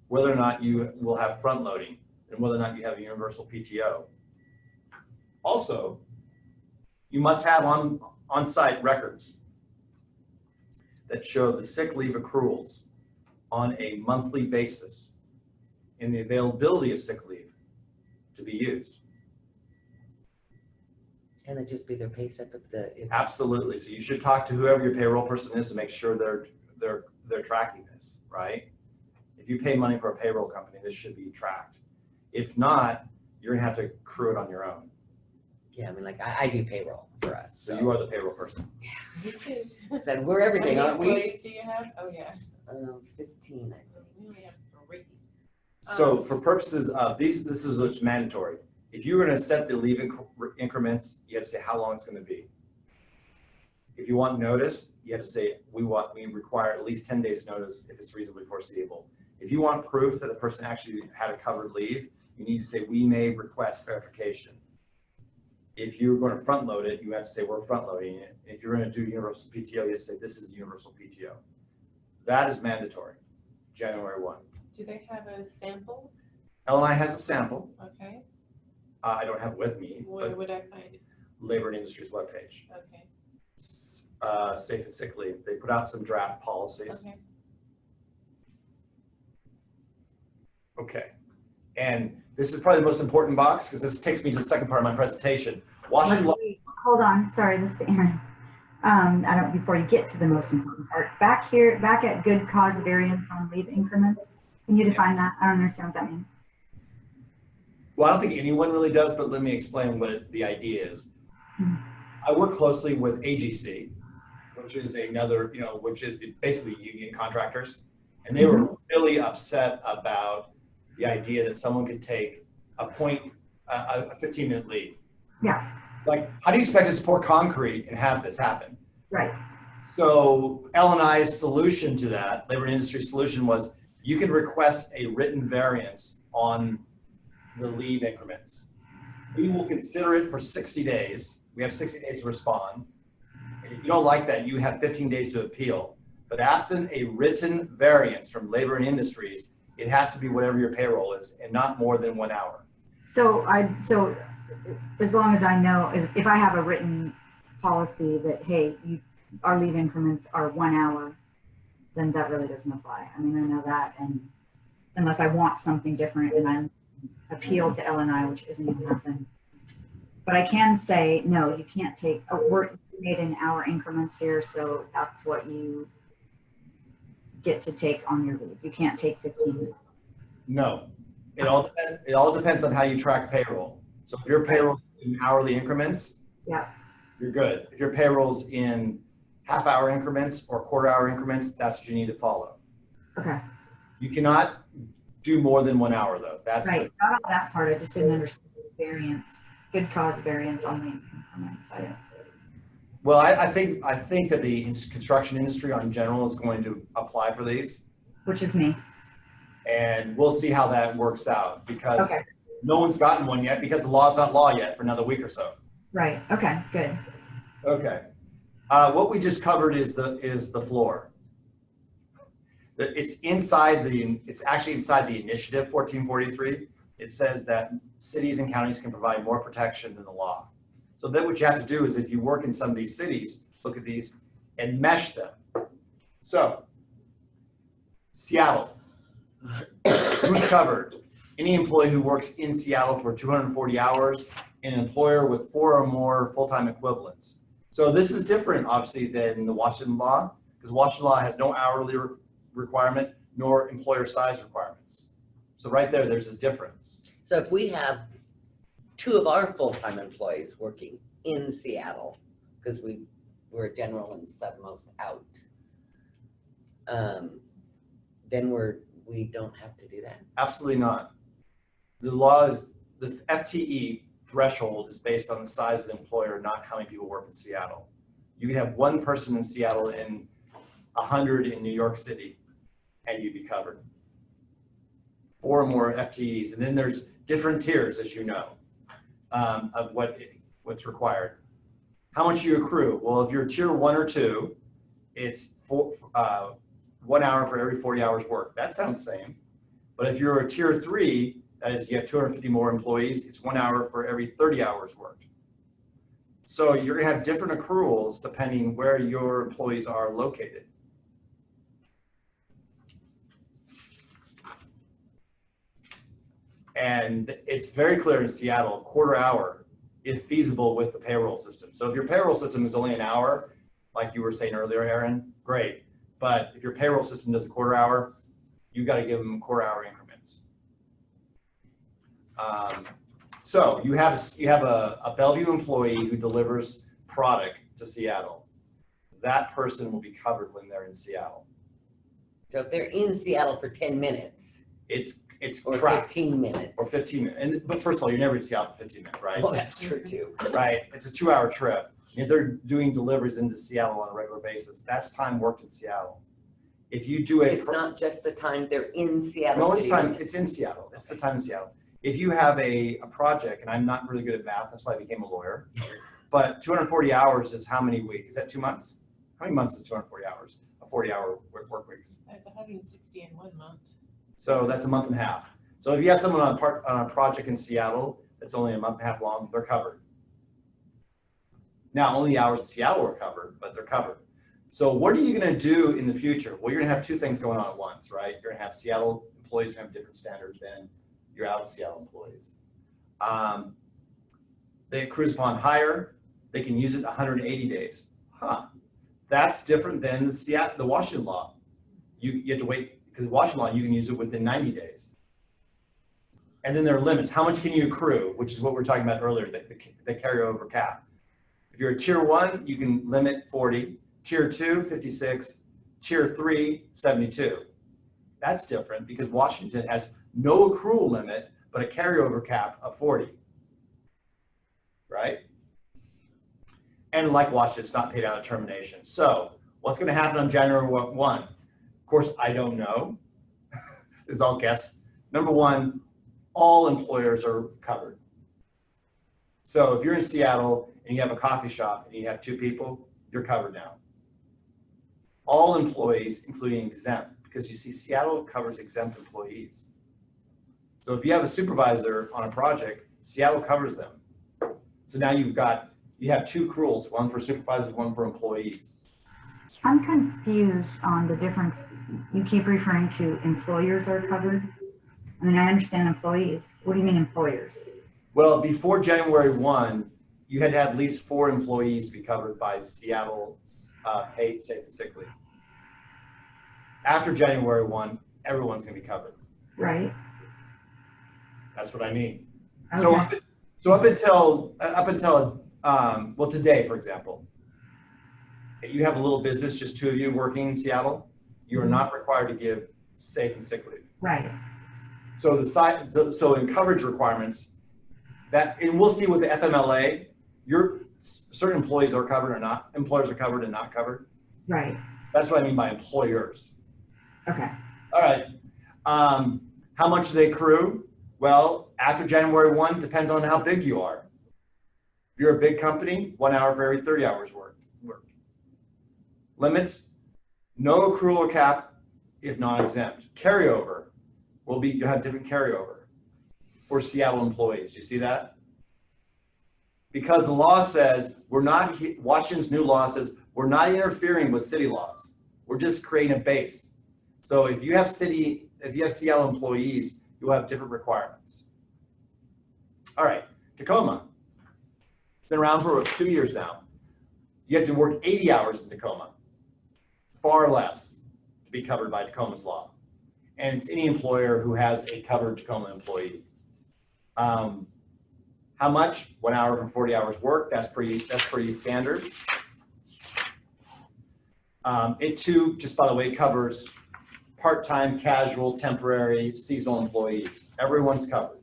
Speaker 1: whether or not you will have front loading, and whether or not you have a universal PTO. Also, you must have on-site records that show the sick leave accruals on a monthly basis and the availability of sick leave to be used.
Speaker 3: Can it just be their pay stub of the?
Speaker 1: Absolutely. So you should talk to whoever your payroll person is to make sure they're tracking this, right? If you pay money for a payroll company, this should be tracked. If not, you're gonna have to accrue it on your own.
Speaker 3: Yeah, I mean, like I do payroll for us.
Speaker 1: So you are the payroll person.
Speaker 2: Me too.
Speaker 3: Said we're everything,
Speaker 2: How
Speaker 3: aren't
Speaker 2: many
Speaker 3: we?
Speaker 2: employees do you have? Oh, yeah.
Speaker 3: 15, I think.
Speaker 2: We only have 3.
Speaker 1: So for purposes of this is what's mandatory. If you're gonna set the leave increments, you have to say how long it's gonna be. If you want notice, you have to say we require at least 10 days notice if it's reasonably foreseeable. If you want proof that the person actually had a covered leave, you need to say we may request verification. If you're going to front load it, you have to say we're front loading it. If you're going to do universal PTO, you have to say this is universal PTO. That is mandatory, January 1.
Speaker 2: Do they have a sample?
Speaker 1: LNI has a sample.
Speaker 2: Okay.
Speaker 1: I don't have it with me,
Speaker 2: Where
Speaker 1: but
Speaker 2: would I find it?
Speaker 1: Labor and Industries webpage.
Speaker 2: Okay.
Speaker 1: Safe and sick leave. They put out some draft policies.
Speaker 2: Okay.
Speaker 1: Okay. And this is probably the most important box because this takes me to the second part of my presentation. Washington law.
Speaker 4: Hold on, sorry, this is Aaron. Before you get to the most important part, back at good cause variance on leave increments, can you define that? I don't understand what that means.
Speaker 1: Well, I don't think anyone really does, but let me explain what the idea is. I work closely with AGC, which is another, which is basically union contractors. And they were really upset about the idea that someone could take a 15-minute leave.
Speaker 4: Yeah.
Speaker 1: Like, how do you expect us to pour concrete and have this happen?
Speaker 4: Right.
Speaker 1: So L&I's solution to that, Labor and Industry solution, was you can request a written variance on the leave increments. We will consider it for 60 days. We have 60 days to respond. And if you don't like that, you have 15 days to appeal. But absent a written variance from Labor and Industries, it has to be whatever your payroll is and not more than 1 hour.
Speaker 4: So as long as I know, if I have a written policy that, hey, our leave increments are 1 hour, then that really doesn't apply. I mean, I know that, and unless I want something different and I appeal to LNI, which isn't going to happen. But I can say, no, you can't take, we're made in hour increments here, so that's what you get to take on your leave. You can't take 15 minutes.
Speaker 1: No, it all depends on how you track payroll. So if your payroll's in hourly increments,
Speaker 4: Yeah.
Speaker 1: you're good. If your payroll's in half-hour increments or quarter-hour increments, that's what you need to follow.
Speaker 4: Okay.
Speaker 1: You cannot do more than 1 hour, though. That's
Speaker 4: Right. Not on that part. I just didn't understand the variance, good cause variance on the increments.
Speaker 1: Well, I think that the construction industry on general is going to apply for these,
Speaker 4: Which is me.
Speaker 1: and we'll see how that works out because
Speaker 4: Okay.
Speaker 1: no one's gotten one yet because the law's not law yet for another week or so.
Speaker 4: Right. Okay. Good.
Speaker 1: Okay. What we just covered is the floor. It's actually inside the initiative 1443. It says that cities and counties can provide more protection than the law. So then what you have to do is if you work in some of these cities, look at these and mesh them. So Seattle, who's covered? Any employee who works in Seattle for 240 hours, and an employer with 4 or more full-time equivalents. So this is different, obviously, than the Washington law, because Washington law has no hourly requirement nor employer size requirements. So right there's a difference.
Speaker 3: So if we have 2 of our full-time employees working in Seattle, because we're general and submost out, then we don't have to do that.
Speaker 1: Absolutely not. The law is, the FTE threshold is based on the size of the employer, not how many people work in Seattle. You can have 1 person in Seattle and 100 in New York City, and you'd be covered. 4 or more FTEs, and then there's different tiers, as you know, of what's required. How much you accrue? Well, if you're tier 1 or 2, it's 1 hour for every 40 hours worked. That sounds the same. But if you're a tier 3, that is, you have 250 more employees, it's 1 hour for every 30 hours worked. So you're going to have different accruals depending where your employees are located. And it's very clear in Seattle, a quarter hour is feasible with the payroll system. So if your payroll system is only an hour, like you were saying earlier, Aaron, great. But if your payroll system does a quarter hour, you got to give them quarter hour increments. So you have a Bellevue employee who delivers product to Seattle. That person will be covered when they're in Seattle.
Speaker 3: So if they're in Seattle for 10 minutes.
Speaker 1: It's
Speaker 3: Or
Speaker 1: tracked.
Speaker 3: 15 minutes.
Speaker 1: Or 15 minutes. But first of all, you're never in Seattle for 15 minutes, right?
Speaker 3: Well, that's true too.
Speaker 1: Right. It's a 2-hour trip. If they're doing deliveries into Seattle on a regular basis, that's time worked in Seattle. If you do
Speaker 3: It's not just the time they're in Seattle.
Speaker 1: no, it's
Speaker 3: City
Speaker 1: time.
Speaker 3: limits.
Speaker 1: It's in Seattle. It's the time in Seattle. If you have a project, and I'm not really good at math, that's why I became a lawyer. But 240 hours is how many weeks? Is that 2 months? How many months is 240 hours? A 40-hour work weeks.
Speaker 2: There's 160 in 1 month.
Speaker 1: So that's a month and a half. So if you have someone on a project in Seattle that's only a month and a half long, they're covered. Now, only hours in Seattle are covered, but they're covered. So what are you going to do in the future? Well, you're going to have 2 things going on at once, right? You're going to have Seattle employees who have different standards than your out of Seattle employees. They cruise upon hire. They can use it 180 days. That's different than the Washington law. You have to wait, because Washington law, you can use it within 90 days. And then there are limits. How much can you accrue, which is what we were talking about earlier, the carryover cap. If you're a tier 1, you can limit 40, tier 2, 56, tier 3, 72. That's different because Washington has no accrual limit, but a carryover cap of 40, right? And like Washington, it's not paid out at termination. So what's going to happen on January 1? Of course, I don't know. This is all guess. Number 1, all employers are covered. So if you're in Seattle and you have a coffee shop and you have 2 people, you're covered now. All employees, including exempt, because you see Seattle covers exempt employees. So if you have a supervisor on a project, Seattle covers them. So now you have 2 accruals, one for supervisors, one for employees.
Speaker 4: I'm confused on the difference. You keep referring to employers are covered. I mean, I understand employees. What do you mean employers?
Speaker 1: Well, before January 1, you had to have at least 4 employees to be covered by Seattle paid safe and sick leave. After January 1, everyone's going to be covered.
Speaker 4: Right.
Speaker 1: That's what I mean.
Speaker 4: Okay.
Speaker 1: So up until well, today, for example, you have a little business, just 2 of you working in Seattle, you are not required to give safe and sick leave.
Speaker 4: Right.
Speaker 1: So so in coverage requirements, and we'll see with the FMLA, certain employees are covered or not, employers are covered and not covered.
Speaker 4: Right.
Speaker 1: That's what I mean by employers.
Speaker 4: Okay.
Speaker 1: All right. How much do they accrue? Well, after January 1, depends on how big you are. If you're a big company, 1 hour for every 30 hours worked. Limits, no accrual or cap if non-exempt. Carryover you have different carryover for Seattle employees. You see that? Because the law says Washington's new law says we're not interfering with city laws. We're just creating a base. So if you have Seattle employees, you'll have different requirements. All right, Tacoma. It's been around for 2 years now. You have to work 80 hours in Tacoma, far less to be covered by Tacoma's law. And it's any employer who has a covered Tacoma employee. How much? 1 hour for 40 hours work. That's pretty standard. It too, just by the way, covers part-time, casual, temporary, seasonal employees. Everyone's covered.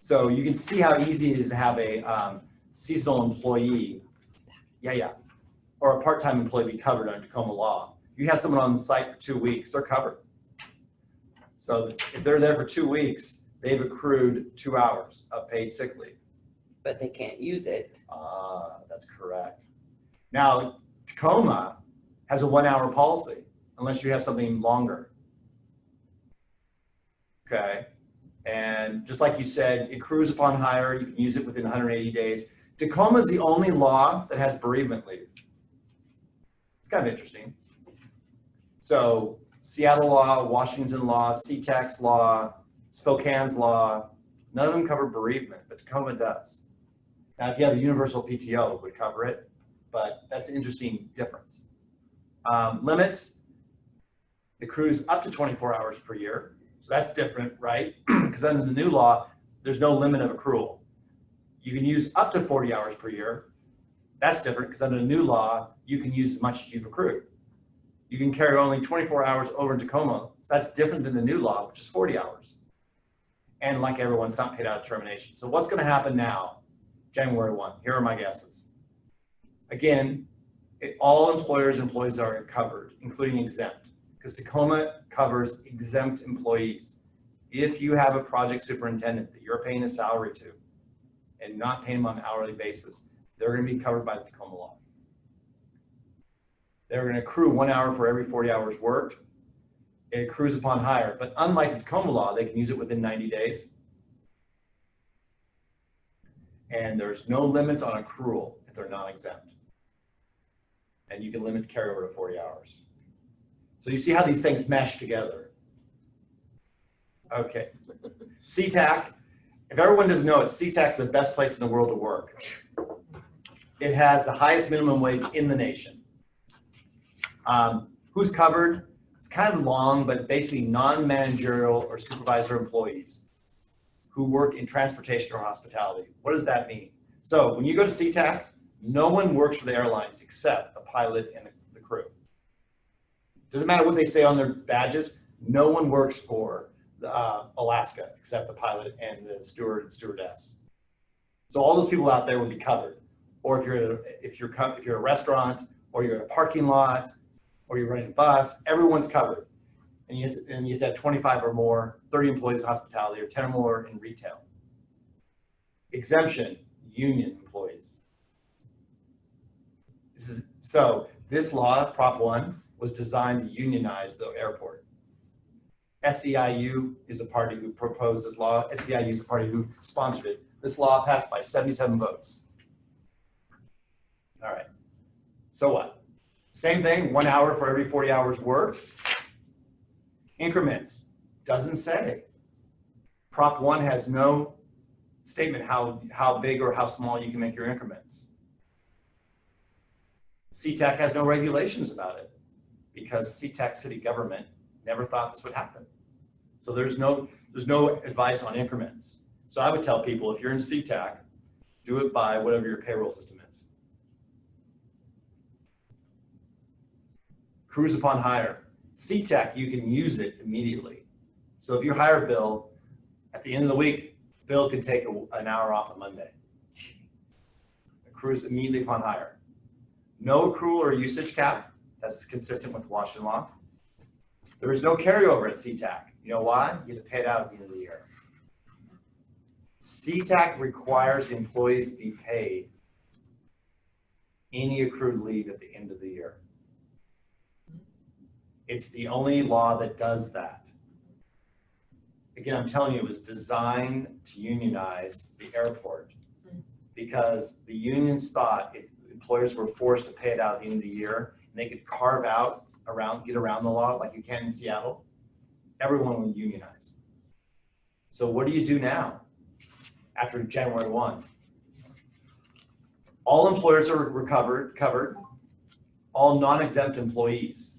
Speaker 1: So you can see how easy it is to have a seasonal employee, or a part-time employee be covered under Tacoma law. You have someone on the site for 2 weeks, they're covered. So if they're there for 2 weeks, they've accrued 2 hours of paid sick leave.
Speaker 3: But they can't use it.
Speaker 1: That's correct. Now, Tacoma has a 1 hour policy. unless you have something longer. Okay. And just like you said, it accrues upon hire. You can use it within 180 days. Tacoma is the only law that has bereavement leave. It's kind of interesting. So Seattle law, Washington law, Sea Tac's law, Spokane's law, none of them cover bereavement, but Tacoma does. Now, if you have a universal PTO, it would cover it, but that's an interesting difference. Limits, it accrues up to 24 hours per year. So that's different, right? Because under the new law, there's no limit of accrual. You can use up to 40 hours per year. That's different because under the new law, you can use as much as you've accrued. You can carry only 24 hours over in Tacoma. So that's different than the new law, which is 40 hours. And like everyone, it's not paid out of termination. So what's going to happen now, January 1? Here are my guesses. Again, all employers and employees are covered, including exempt, because Tacoma covers exempt employees. If you have a project superintendent that you're paying a salary to and not paying them on an hourly basis, they're going to be covered by the Tacoma law. They're going to accrue 1 hour for every 40 hours worked. It accrues upon hire, but unlike the Tacoma law, they can use it within 90 days. And there's no limits on accrual if they're non-exempt. And you can limit carryover to 40 hours. So you see how these things mesh together. Okay. Sea Tac, if everyone doesn't know it, Sea Tac's the best place in the world to work. It has the highest minimum wage in the nation. Who's covered? It's kind of long, but basically non-managerial or supervisor employees who work in transportation or hospitality. What does that mean? So when you go to Sea Tac, no one works for the airlines except the pilot and the crew. Doesn't matter what they say on their badges. No one works for Alaska except the pilot and the steward and stewardess. So all those people out there would be covered. Or if you're a restaurant, or you're in a parking lot, or you're running a bus, everyone's covered. And you have to have 25 or more, 30 employees in hospitality, or 10 or more in retail. Exemption, union employees. This law, Prop 1, was designed to unionize the airport. SEIU is a party who proposed this law. SEIU is a party who sponsored it. This law passed by 77 votes. All right, so what? Same thing, 1 hour for every 40 hours worked. Increments, doesn't say. Prop 1 has no statement how big or how small you can make your increments. Sea Tac has no regulations about it because Sea Tac city government never thought this would happen. So there's no advice on increments. So I would tell people, if you're in Sea Tac, do it by whatever your payroll system is. Accrues upon hire. Sea Tac, you can use it immediately. So if you hire Bill, at the end of the week, Bill can take an hour off on Monday. Accrues immediately upon hire. No accrual or usage cap. That's consistent with Washington law. There is no carryover at Sea Tac. You know why? You have to pay it out at the end of the year. Sea Tac requires the employees to be paid any accrued leave at the end of the year. It's the only law that does that. Again, I'm telling you, it was designed to unionize the airport because the unions thought if employers were forced to pay it out at the end of the year, and they could carve out get around the law like you can in Seattle, everyone would unionize. So what do you do now after January 1? All employers are covered, all non-exempt employees.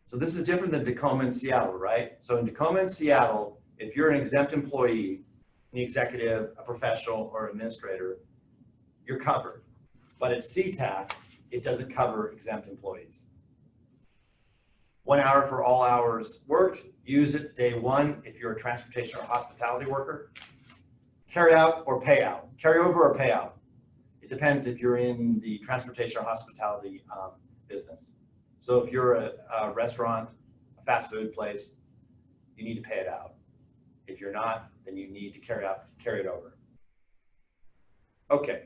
Speaker 1: So this is different than Tacoma and Seattle, right? So in Tacoma and Seattle, if you're an exempt employee, an executive, a professional, or administrator, you're covered. But at Sea Tac, it doesn't cover exempt employees. 1 hour for all hours worked, use it day 1 if you're a transportation or hospitality worker. Carry out or pay out, carry over or pay out. It depends if you're in the transportation or hospitality business. So if you're a restaurant, a fast food place, you need to pay it out. If you're not, then you need to carry it over. Okay,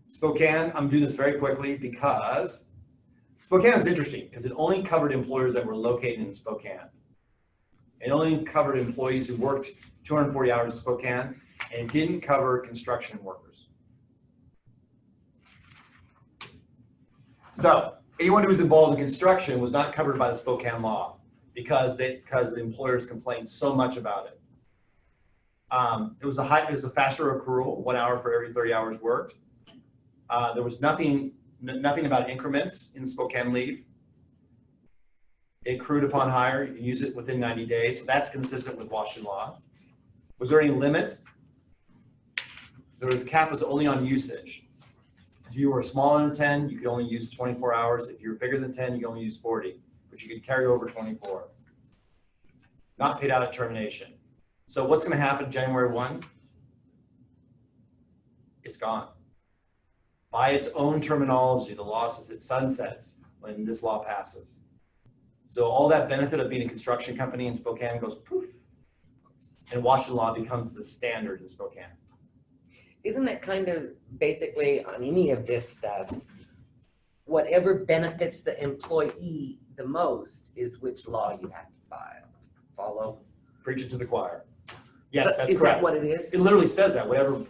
Speaker 1: Spokane, I'm gonna do this very quickly because Spokane is interesting because it only covered employers that were located in Spokane. It only covered employees who worked 240 hours in Spokane, and it didn't cover construction workers. So anyone who was involved in construction was not covered by the Spokane law because the employers complained so much about it. It was a faster accrual, 1 hour for every 30 hours worked. There was nothing about increments in Spokane leave. It accrued upon hire, you can use it within 90 days. So that's consistent with Washington law. Was there any limits? There was cap was only on usage. If you were smaller than 10, you could only use 24 hours. If you're bigger than 10, you could only use 40, but you could carry over 24. Not paid out at termination. So what's going to happen January 1? It's gone. By its own terminology, the law says it sunsets when this law passes. So all that benefit of being a construction company in Spokane goes poof, and Washington law becomes the standard in Spokane.
Speaker 3: Isn't it kind of basically on any of this stuff, whatever benefits the employee the most is which law you have to follow?
Speaker 1: Preach it to the choir. Yes, that's
Speaker 3: Is
Speaker 1: correct.
Speaker 3: that what it is?
Speaker 1: It literally says that. Whatever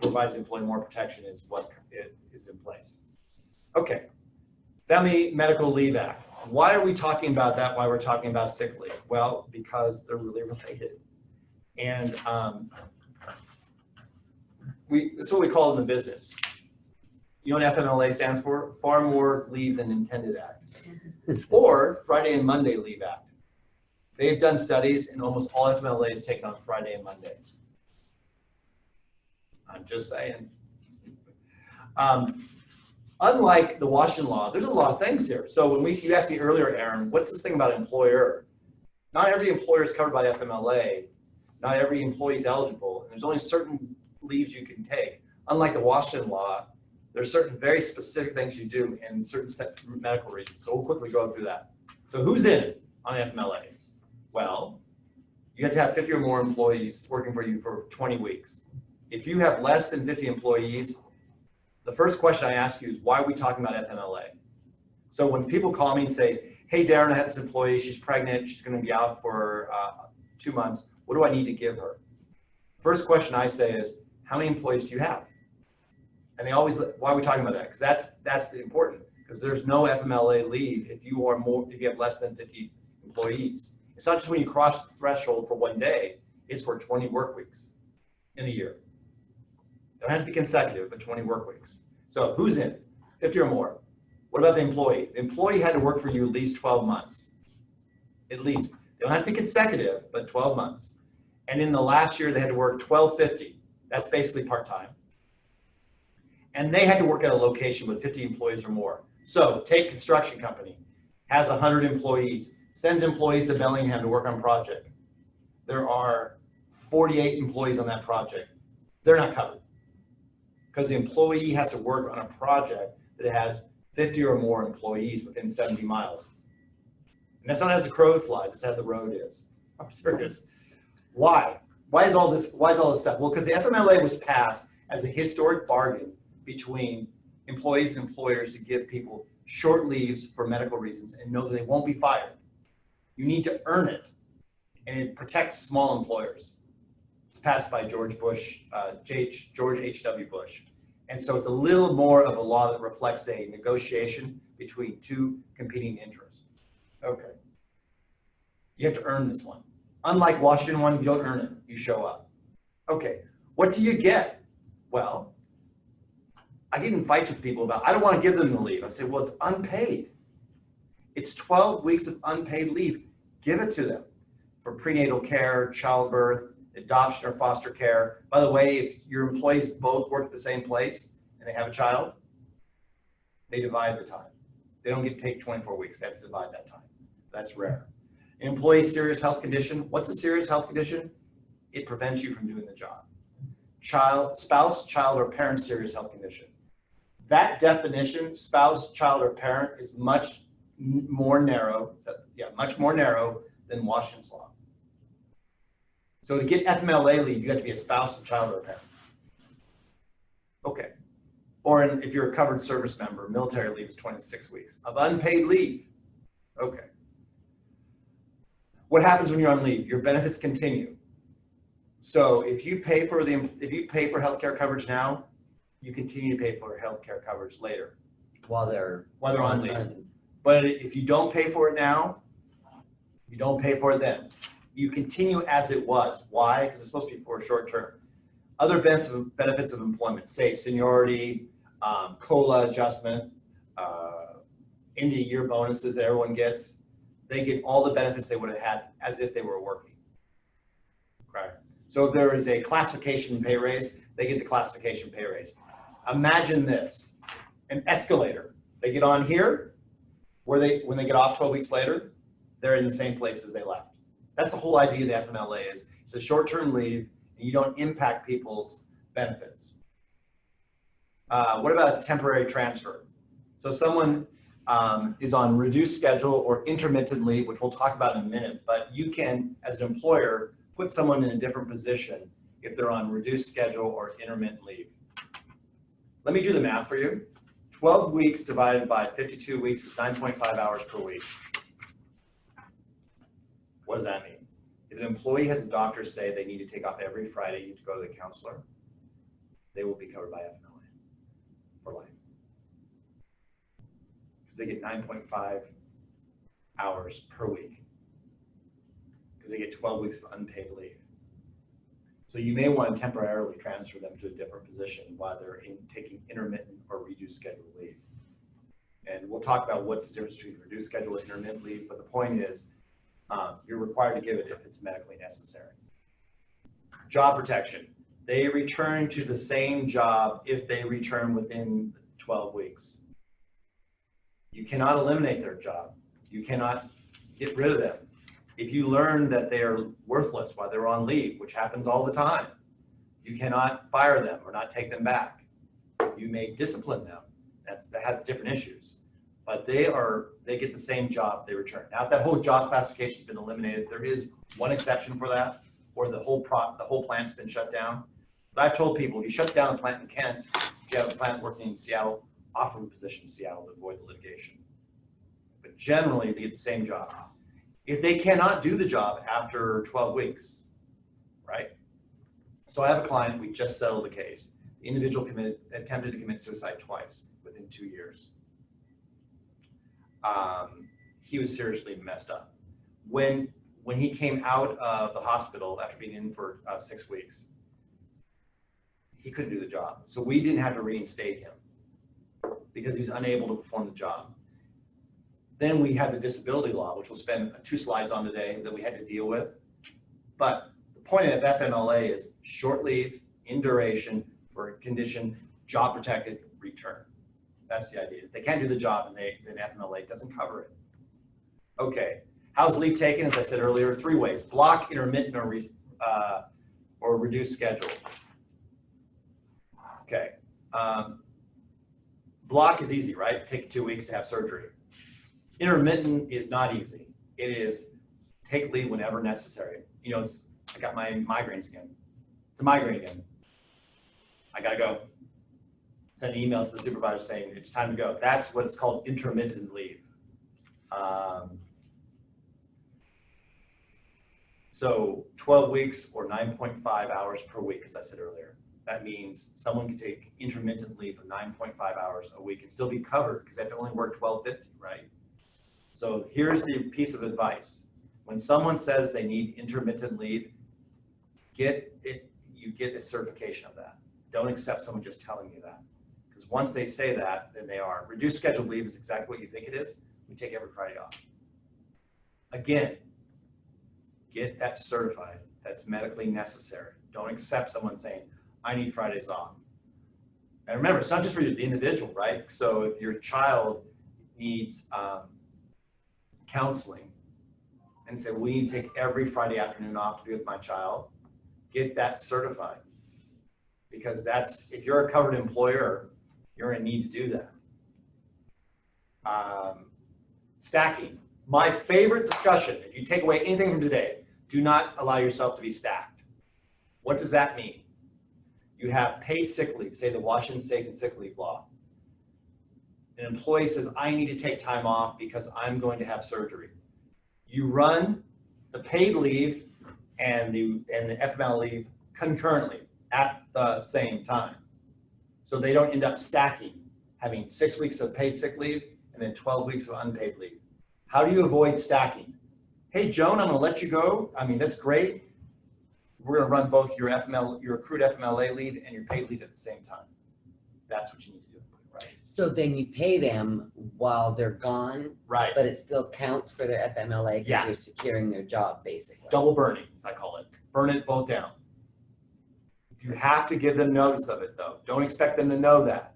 Speaker 1: provides the employee more protection is what is in place. Okay. Family Medical Leave Act. Why are we talking about that? Why we're talking about sick leave? Well, because they're really related. And that's what we call it in the business. You know what FMLA stands for? Far More Leave Than Intended Act. Or Friday and Monday Leave Act. They've done studies and almost all FMLA is taken on Friday and Monday. I'm just saying. Unlike the Washington law, there's a lot of things here. So when you asked me earlier, Aaron, what's this thing about employer? Not every employer is covered by FMLA. Not every employee is eligible. And there's only certain leaves you can take. Unlike the Washington law, there's certain very specific things you do in certain medical reasons. So we'll quickly go through that. So who's in on FMLA? Well, you have to have 50 or more employees working for you for 20 weeks. If you have less than 50 employees, the first question I ask you is, why are we talking about FMLA? So when people call me and say, hey, Darren, I had this employee, she's pregnant, she's going to be out for 2 months. What do I need to give her? First question I say is, how many employees do you have? And they always, why are we talking about that? Because that's the important, because there's no FMLA leave if you have less than 50 employees. It's not just when you cross the threshold for 1 day, it's for 20 work weeks in a year. Don't have to be consecutive, but 20 work weeks. So who's in? 50 or more. What about the employee? The employee had to work for you at least 12 months. At least. They don't have to be consecutive, but 12 months. And in the last year, they had to work 1250. That's basically part-time. And they had to work at a location with 50 employees or more. So take construction company, has 100 employees, sends employees to Bellingham to work on project. There are 48 employees on that project. They're not covered because the employee has to work on a project that has 50 or more employees within 70 miles. And that's not as the crow flies, it's how the road is. I'm serious. Why? Why is all this stuff? Well, because the FMLA was passed as a historic bargain between employees and employers to give people short leaves for medical reasons and know that they won't be fired. You need to earn it, and it protects small employers. It's passed by George H.W. Bush. And so it's a little more of a law that reflects a negotiation between two competing interests. Okay. You have to earn this one. Unlike Washington one, you don't earn it, you show up. Okay, what do you get? Well, I get in fights with people about, I don't want to give them the leave. I'd say, well, it's unpaid. It's 12 weeks of unpaid leave. Give it to them for prenatal care, childbirth, adoption or foster care. By the way, if your employees both work at the same place and they have a child, they divide the time. They don't get to take 24 weeks. They have to divide that time. That's rare. An employee's serious health condition. What's a serious health condition? It prevents you from doing the job. Spouse, child, or parent serious health condition. That definition, spouse, child, or parent, is much more narrow. Much more narrow than Washington's law. So to get FMLA leave, you have to be a spouse, a child, or a parent. Okay. Or if you're a covered service member, military leave is 26 weeks of unpaid leave. Okay. What happens when you're on leave? Your benefits continue. So if you pay for healthcare coverage now, you continue to pay for healthcare coverage later
Speaker 3: While they're
Speaker 1: on leave. But if you don't pay for it now, you don't pay for it then. You continue as it was. Why? Because it's supposed to be for a short term. Other benefits of employment, say seniority, COLA adjustment, end of year bonuses that everyone gets, they get all the benefits they would have had as if they were working. Okay. So if there is a classification pay raise, they get the classification pay raise. Imagine this, an escalator. They get on here, when they get off 12 weeks later, they're in the same place as they left. That's the whole idea of the FMLA is it's a short-term leave and you don't impact people's benefits. What about temporary transfer? So someone is on reduced schedule or intermittent leave, which we'll talk about in a minute, but you can, as an employer, put someone in a different position if they're on reduced schedule or intermittent leave. Let me do the math for you. 12 weeks divided by 52 weeks is 9.5 hours per week. What does that mean? If an employee has a doctor say they need to take off every Friday to go to the counselor, they will be covered by FMLA for life. Because they get 9.5 hours per week. Because they get 12 weeks of unpaid leave. So you may want to temporarily transfer them to a different position while they're taking intermittent or reduced schedule leave. And we'll talk about what's the difference between reduced schedule and intermittent leave, but the point is you're required to give it if it's medically necessary. Job protection. They return to the same job if they return within 12 weeks. You cannot eliminate their job. You cannot get rid of them. If you learn that they are worthless while they're on leave, which happens all the time, you cannot fire them or not take them back. You may discipline them. That has different issues, but they get the same job they return. Now, if that whole job classification has been eliminated, there is one exception for that, or the whole plant's been shut down. But I've told people, if you shut down a plant in Kent, if you have a plant working in Seattle, offer a position in Seattle to avoid the litigation. But generally, they get the same job. If they cannot do the job after 12 weeks, right? So I have a client, we just settled the case. The individual attempted to commit suicide twice within 2 years. He was seriously messed up. When he came out of the hospital after being in for 6 weeks, he couldn't do the job. So we didn't have to reinstate him because he was unable to perform the job. Then we had the disability law, which we'll spend 2 slides on today that we had to deal with. But the point of FMLA is short leave, in duration, for a condition, job protected, return. That's the idea. If they can't do the job, then FMLA doesn't cover it. Okay, how's leave taken? As I said earlier, 3 ways: block, intermittent, or reduced schedule. Okay, block is easy, right? Take 2 weeks to have surgery. Intermittent is not easy. It is take leave whenever necessary. You know, I got my migraines again. It's a migraine again. I gotta go. Send an email to the supervisor saying it's time to go. That's what it's called, intermittent leave. So 12 weeks or 9.5 hours per week, as I said earlier. That means someone can take intermittent leave of 9.5 hours a week and still be covered because they have to only work 12.50, right? So here's the piece of advice. When someone says they need intermittent leave, you get a certification of that. Don't accept someone just telling you that. Because once they say that, then they are. Reduced scheduled leave is exactly what you think it is. We take every Friday off. Again, get that certified. That's medically necessary. Don't accept someone saying, I need Fridays off. And remember, it's not just for the individual, right? So if your child needs counseling and say, we need to take every Friday afternoon off to be with my child, get that certified. Because that's, if you're a covered employer, you're going to need to do that. Stacking. My favorite discussion, if you take away anything from today, do not allow yourself to be stacked. What does that mean? You have paid sick leave, say the Washington State and sick leave law. An employee says, I need to take time off because I'm going to have surgery. You run the paid leave and the FML leave concurrently at the same time. So they don't end up stacking, having 6 weeks of paid sick leave and then 12 weeks of unpaid leave. How do you avoid stacking? Hey, Joan, I'm gonna let you go. I mean, that's great. We're gonna run both your accrued FMLA leave and your paid leave at the same time. That's what you need to do, right?
Speaker 3: So then you pay them while they're gone,
Speaker 1: Right,
Speaker 3: but it still counts for their FMLA because
Speaker 1: Yeah.
Speaker 3: you're securing their job, basically.
Speaker 1: double burning, as I call it. Burn it both down. You have to give them notice of it though. Don't expect them to know that.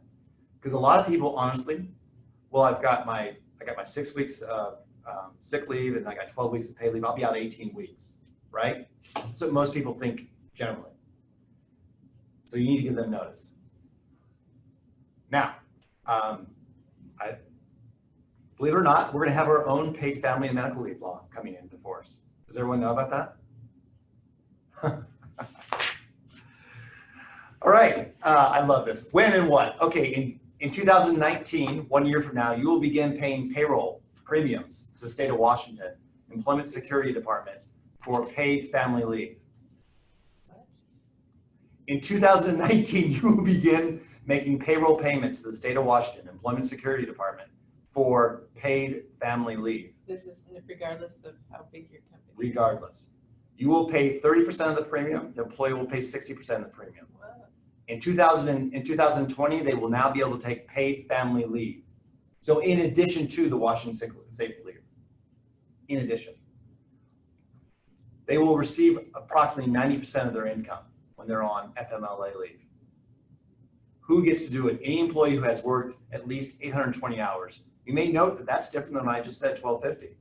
Speaker 1: Because a lot of people, honestly, well, I got my 6 weeks of sick leave and I got 12 weeks of paid leave. I'll be out 18 weeks, right? So most people think generally. So you need to give them notice. Now, believe it or not, we're going to have our own paid family and medical leave law coming into force. Does everyone know about that? All right, I love this. When and what? Okay, in 2019, 1 year from now, you will begin paying payroll premiums to the state of Washington Employment Security Department for paid family leave. In 2019, you will begin making payroll payments to the state of Washington Employment Security Department for paid family leave.
Speaker 2: This is regardless of how big your company is.
Speaker 1: Regardless. You will pay 30% of the premium, the employee will pay 60% of the premium.
Speaker 2: Wow.
Speaker 1: In 2020, they will now be able to take paid family leave. So in addition to the Washington State leave, in addition, they will receive approximately 90% of their income when they're on FMLA leave. Who gets to do it? Any employee who has worked at least 820 hours. You may note that that's different than what I just said, 1250.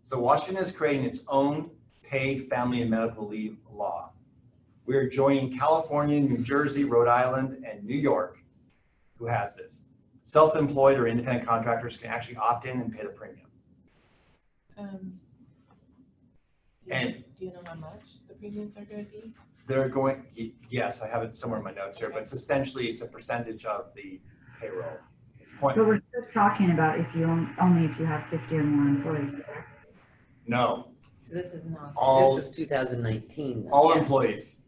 Speaker 1: So Washington is creating its own paid family and medical leave law. We're joining California, New Jersey, Rhode Island, and New York, who has this. Self-employed or independent contractors can actually opt in and pay the premium.
Speaker 2: Do you know how much the premiums are going to be?
Speaker 1: They're going, yes, I have it somewhere in my notes here, but it's essentially, it's a percentage of the payroll. It's point,
Speaker 4: But we're still talking about only if you have 50 or more employees.
Speaker 1: no,
Speaker 2: So this is not.
Speaker 1: all,
Speaker 3: This is 2019. though.
Speaker 1: all
Speaker 2: Yeah.
Speaker 1: employees.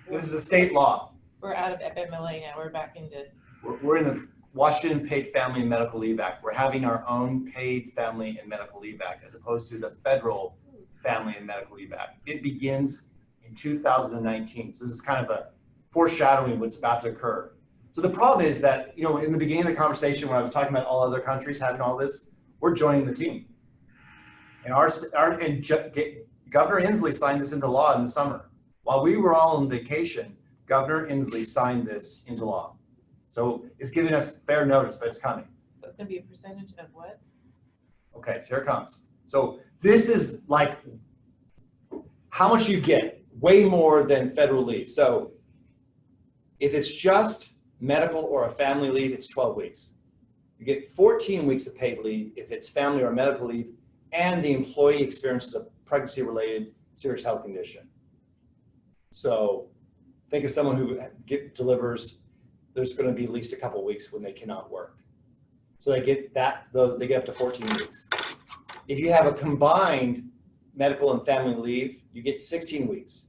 Speaker 1: This is a state law.
Speaker 2: We're out of FMLA now. We're back into.
Speaker 1: We're in the Washington Paid Family and Medical Leave Act. We're having our own paid family and medical leave act as opposed to the federal Family and Medical Leave Act. It begins in 2019. So this is kind of a foreshadowing what's about to occur. So the problem is that, you know, in the beginning of the conversation when I was talking about all other countries having all this, we're joining the team. And Governor Inslee signed this into law in the summer. While we were all on vacation, Governor Inslee signed this into law. So it's giving us fair notice, but it's coming.
Speaker 2: So it's going to be a percentage of what?
Speaker 1: Okay, so here it comes. So this is like how much you get, way more than federal leave. So if it's just medical or a family leave, it's 12 weeks. You get 14 weeks of paid leave if it's family or medical leave and the employee experiences a pregnancy-related serious health condition. So think of someone who delivers, there's going to be at least a couple of weeks when they cannot work. So they get they get up to 14 weeks. If you have a combined medical and family leave, you get 16 weeks.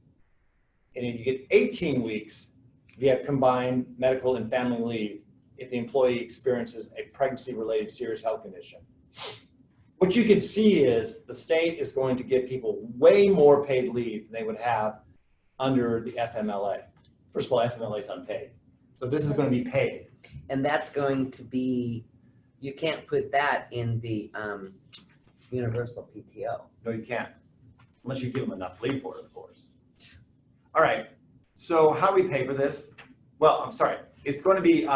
Speaker 1: And if you get 18 weeks, if you have combined medical and family leave, if the employee experiences a pregnancy-related serious health condition. What you can see is the state is going to give people way more paid leave than they would have under the FMLA. First of all, FMLA is unpaid. So this is going to be paid.
Speaker 3: And that's going to be, you can't put that in the universal PTO.
Speaker 1: No, you can't, unless you give them enough leave for it, of course. All right, so how do we pay for this? Well, I'm sorry, it's going to be,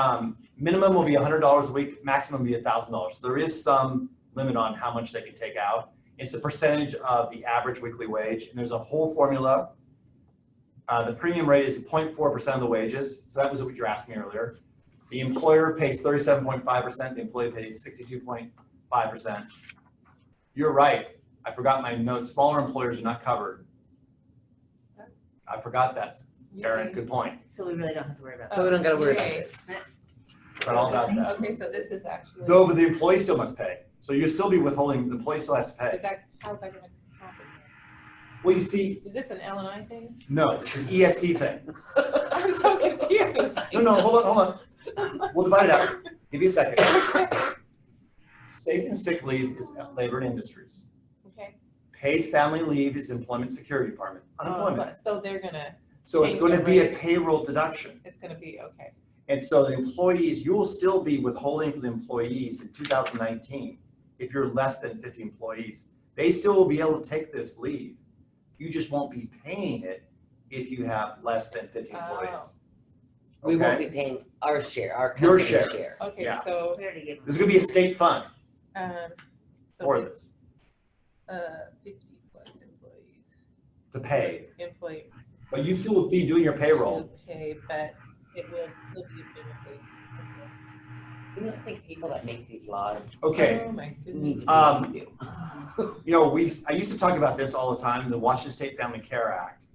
Speaker 1: minimum will be $100 a week, maximum will be $1,000. So there is some limit on how much they can take out. It's a percentage of the average weekly wage, and there's a whole formula. The premium rate is 0.4% of the wages, so that was what you were asking me earlier. The employer pays 37.5%, the employee pays 62.5%. You're right, I forgot my notes. Smaller employers are not covered. I forgot that. Darren, good point.
Speaker 5: So we really don't have to worry about that.
Speaker 3: So we don't gotta worry about
Speaker 2: Okay.
Speaker 3: this.
Speaker 1: But all about that.
Speaker 2: Okay, so this is actually.
Speaker 1: No, but the employee still must pay. So you'll still be withholding, the employee still has to pay.
Speaker 2: Is that, how's that gonna happen?
Speaker 1: Well, you see,
Speaker 2: Is this an L and I thing?
Speaker 1: no, it's an ESD thing.
Speaker 2: I'm so confused.
Speaker 1: No, hold on. We'll divide it out. Give me a second. Safe and sick leave is labor and industries.
Speaker 2: Okay.
Speaker 1: Paid family leave is employment security department, unemployment.
Speaker 2: But- So they're gonna,
Speaker 1: So it's
Speaker 2: change
Speaker 1: going to
Speaker 2: the
Speaker 1: be a
Speaker 2: rate.
Speaker 1: payroll deduction.
Speaker 2: it's gonna be, okay.
Speaker 1: And so the employees, you will still be withholding for the employees in 2019 if you're less than 50 employees. They still will be able to take this leave. You just won't be paying it if you have less than 50 employees.
Speaker 3: We won't
Speaker 1: Okay?
Speaker 3: be paying our share, our
Speaker 1: Your
Speaker 3: company
Speaker 1: share.
Speaker 3: share.
Speaker 2: Okay,
Speaker 1: Yeah.
Speaker 2: so,
Speaker 5: We already gave
Speaker 1: There's going to be a state fund
Speaker 2: um. so
Speaker 1: for
Speaker 2: we-
Speaker 1: this
Speaker 2: 50 plus employees,
Speaker 1: to pay.
Speaker 2: employee.
Speaker 1: But you still will be doing your payroll.
Speaker 2: To pay, but it will still be benefit.
Speaker 3: You know, I think people that make these laws
Speaker 1: Okay.
Speaker 2: Oh, my
Speaker 3: need
Speaker 2: goodness.
Speaker 3: to be able to do.
Speaker 1: You know, I used to talk about this all the time, the Washington State Family Care Act.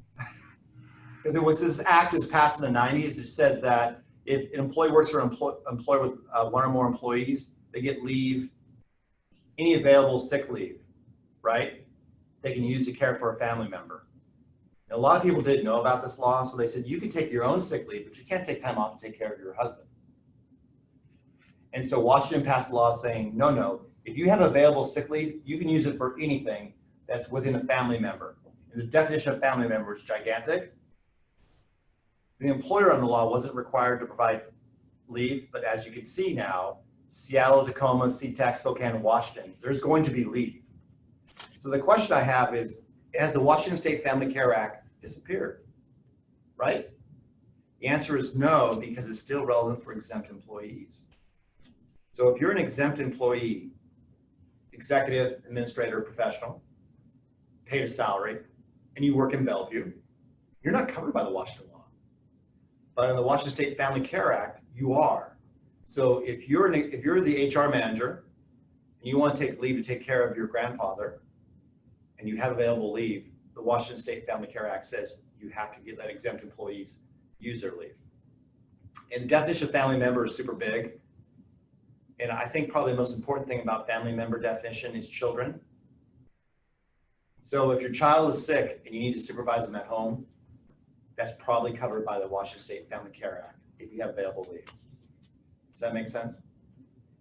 Speaker 1: Because it was this act was passed in the 90s that said that if an employee works for an employer with one or more employees, they get leave, any available sick leave, right? They can use to care for a family member. And a lot of people didn't know about this law, so they said you can take your own sick leave, but you can't take time off to take care of your husband. And so Washington passed a law saying, no, if you have available sick leave, you can use it for anything that's within a family member. And the definition of family member is gigantic. The employer on the law wasn't required to provide leave, but as you can see now, Seattle, Tacoma, Sea Tac, Spokane, and Washington, there's going to be leave. So the question I have is, has the Washington State Family Care Act disappeared, right? The answer is no, because it's still relevant for exempt employees. So if you're an exempt employee, executive, administrator, professional, paid a salary, and you work in Bellevue, you're not covered by the Washington law. But in the Washington State Family Care Act, you are. So if you're the HR manager and you want to take leave to take care of your grandfather and you have available leave, the Washington State Family Care Act says you have to let exempt employees use their leave. And the definition of family member is super big. And I think probably the most important thing about family member definition is children. So if your child is sick and you need to supervise them at home, that's probably covered by the Washington State Family Care Act if you have available leave. Does that make sense?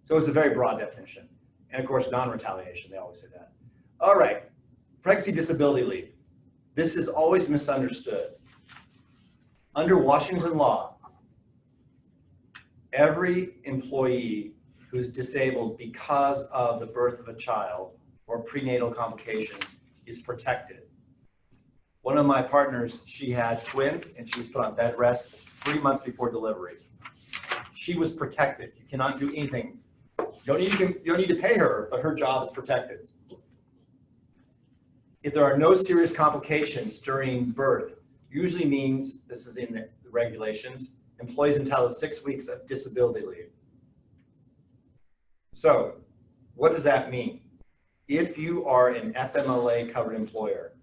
Speaker 1: So it's a very broad definition. And of course, non-retaliation, they always say that. All right, pregnancy disability leave. This is always misunderstood. Under Washington law, every employee who's disabled because of the birth of a child or prenatal complications is protected. One of my partners, she had twins and she was put on bed rest 3 months before delivery. She was protected. You cannot do anything. You don't need to pay her, but her job is protected. If there are no serious complications during birth, usually means, this is in the regulations, employees entitled to 6 weeks of disability leave. So what does that mean? If you are an FMLA covered employer,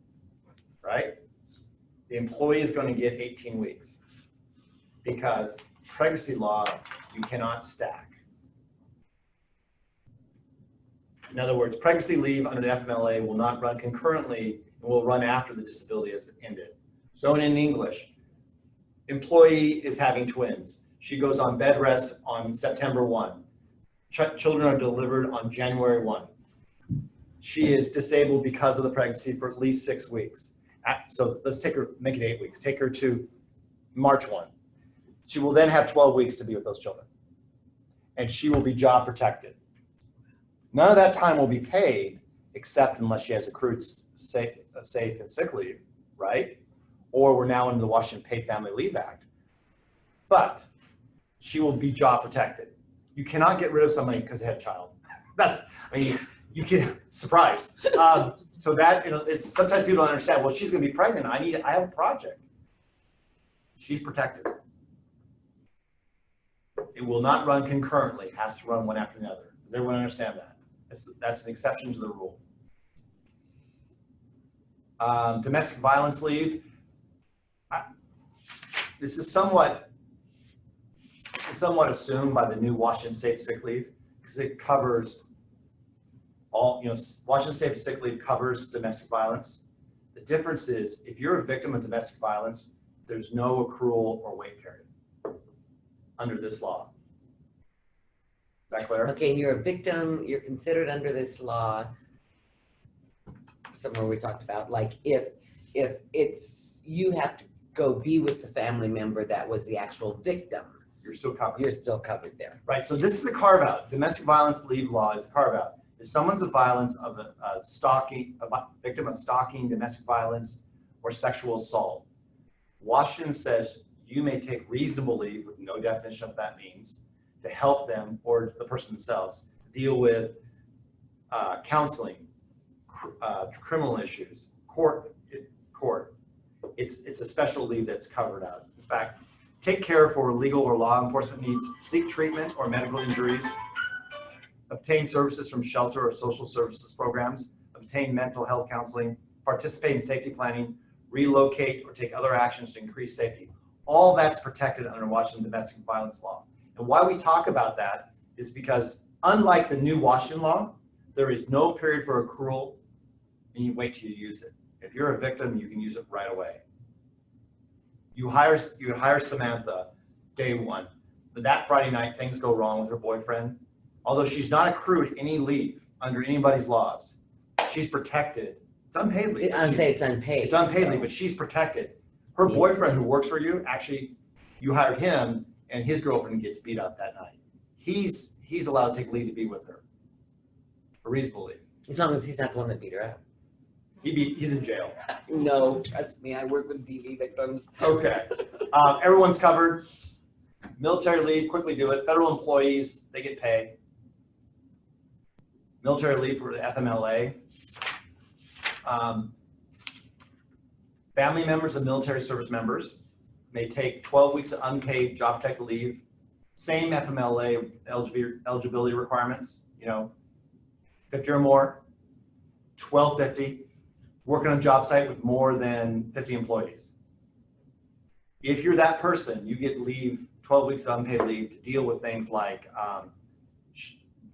Speaker 1: right? The employee is going to get 18 weeks because pregnancy law, you cannot stack. In other words, pregnancy leave under the FMLA will not run concurrently and will run after the disability has ended. So in English, employee is having twins. She goes on bed rest on September 1. Children are delivered on January 1. She is disabled because of the pregnancy for at least 6 weeks. So let's make it 8 weeks. Take her to March 1. She will then have 12 weeks to be with those children. And she will be job protected. None of that time will be paid except unless she has accrued safe and sick leave, right? Or we're now into the Washington Paid Family Leave Act. But she will be job protected. You cannot get rid of somebody because they had a child. You can, surprise. So that, it's sometimes people don't understand, well, she's going to be pregnant. I have a project. She's protected. It will not run concurrently. It has to run one after another. Does everyone understand that? That's an exception to the rule. Domestic violence leave. this is somewhat assumed by the new Washington State Sick Leave, because it covers all, Washington State Sick Leave covers domestic violence. The difference is if you're a victim of domestic violence, there's no accrual or wait period under this law. Is that clear?
Speaker 3: Okay, and you're a victim, you're considered under this law, somewhere we talked about, like if it's, you have to go be with the family member that was the actual victim,
Speaker 1: You're still covered.
Speaker 3: you're still covered there.
Speaker 1: Right, so this is a carve out. Domestic violence leave law is a carve out. If someone's a victim of stalking, domestic violence, or sexual assault, Washington says you may take reasonable leave, with no definition of what that means, to help them or the person themselves deal with counseling, criminal issues, court. It's a special leave that's covered out. In fact, take care for legal or law enforcement needs, seek treatment or medical injuries, obtain services from shelter or social services programs, obtain mental health counseling, participate in safety planning, relocate or take other actions to increase safety. All that's protected under Washington domestic violence law. And why we talk about that is because unlike the new Washington law, there is no period for accrual and you wait till you use it. If you're a victim, you can use it right away. You hire Samantha day one, but that Friday night things go wrong with her boyfriend. Although she's not accrued any leave under anybody's laws, she's protected. It's unpaid leave.
Speaker 3: It's unpaid.
Speaker 1: It's unpaid leave, but she's protected. Her boyfriend who works for you, actually, you hired him and his girlfriend gets beat up that night. He's allowed to take leave to be with her. A reasonable leave.
Speaker 3: As long as he's not the one that beat her up.
Speaker 1: He's in jail.
Speaker 3: No, trust me, I work with DV victims.
Speaker 1: Okay. Everyone's covered. Military leave, quickly do it. Federal employees, they get paid. Military leave for the FMLA. Family members of military service members may take 12 weeks of unpaid job protected leave. Same FMLA eligibility requirements, 50 or more, 1250. Working on a job site with more than 50 employees. If you're that person, you get leave, 12 weeks of unpaid leave to deal with things like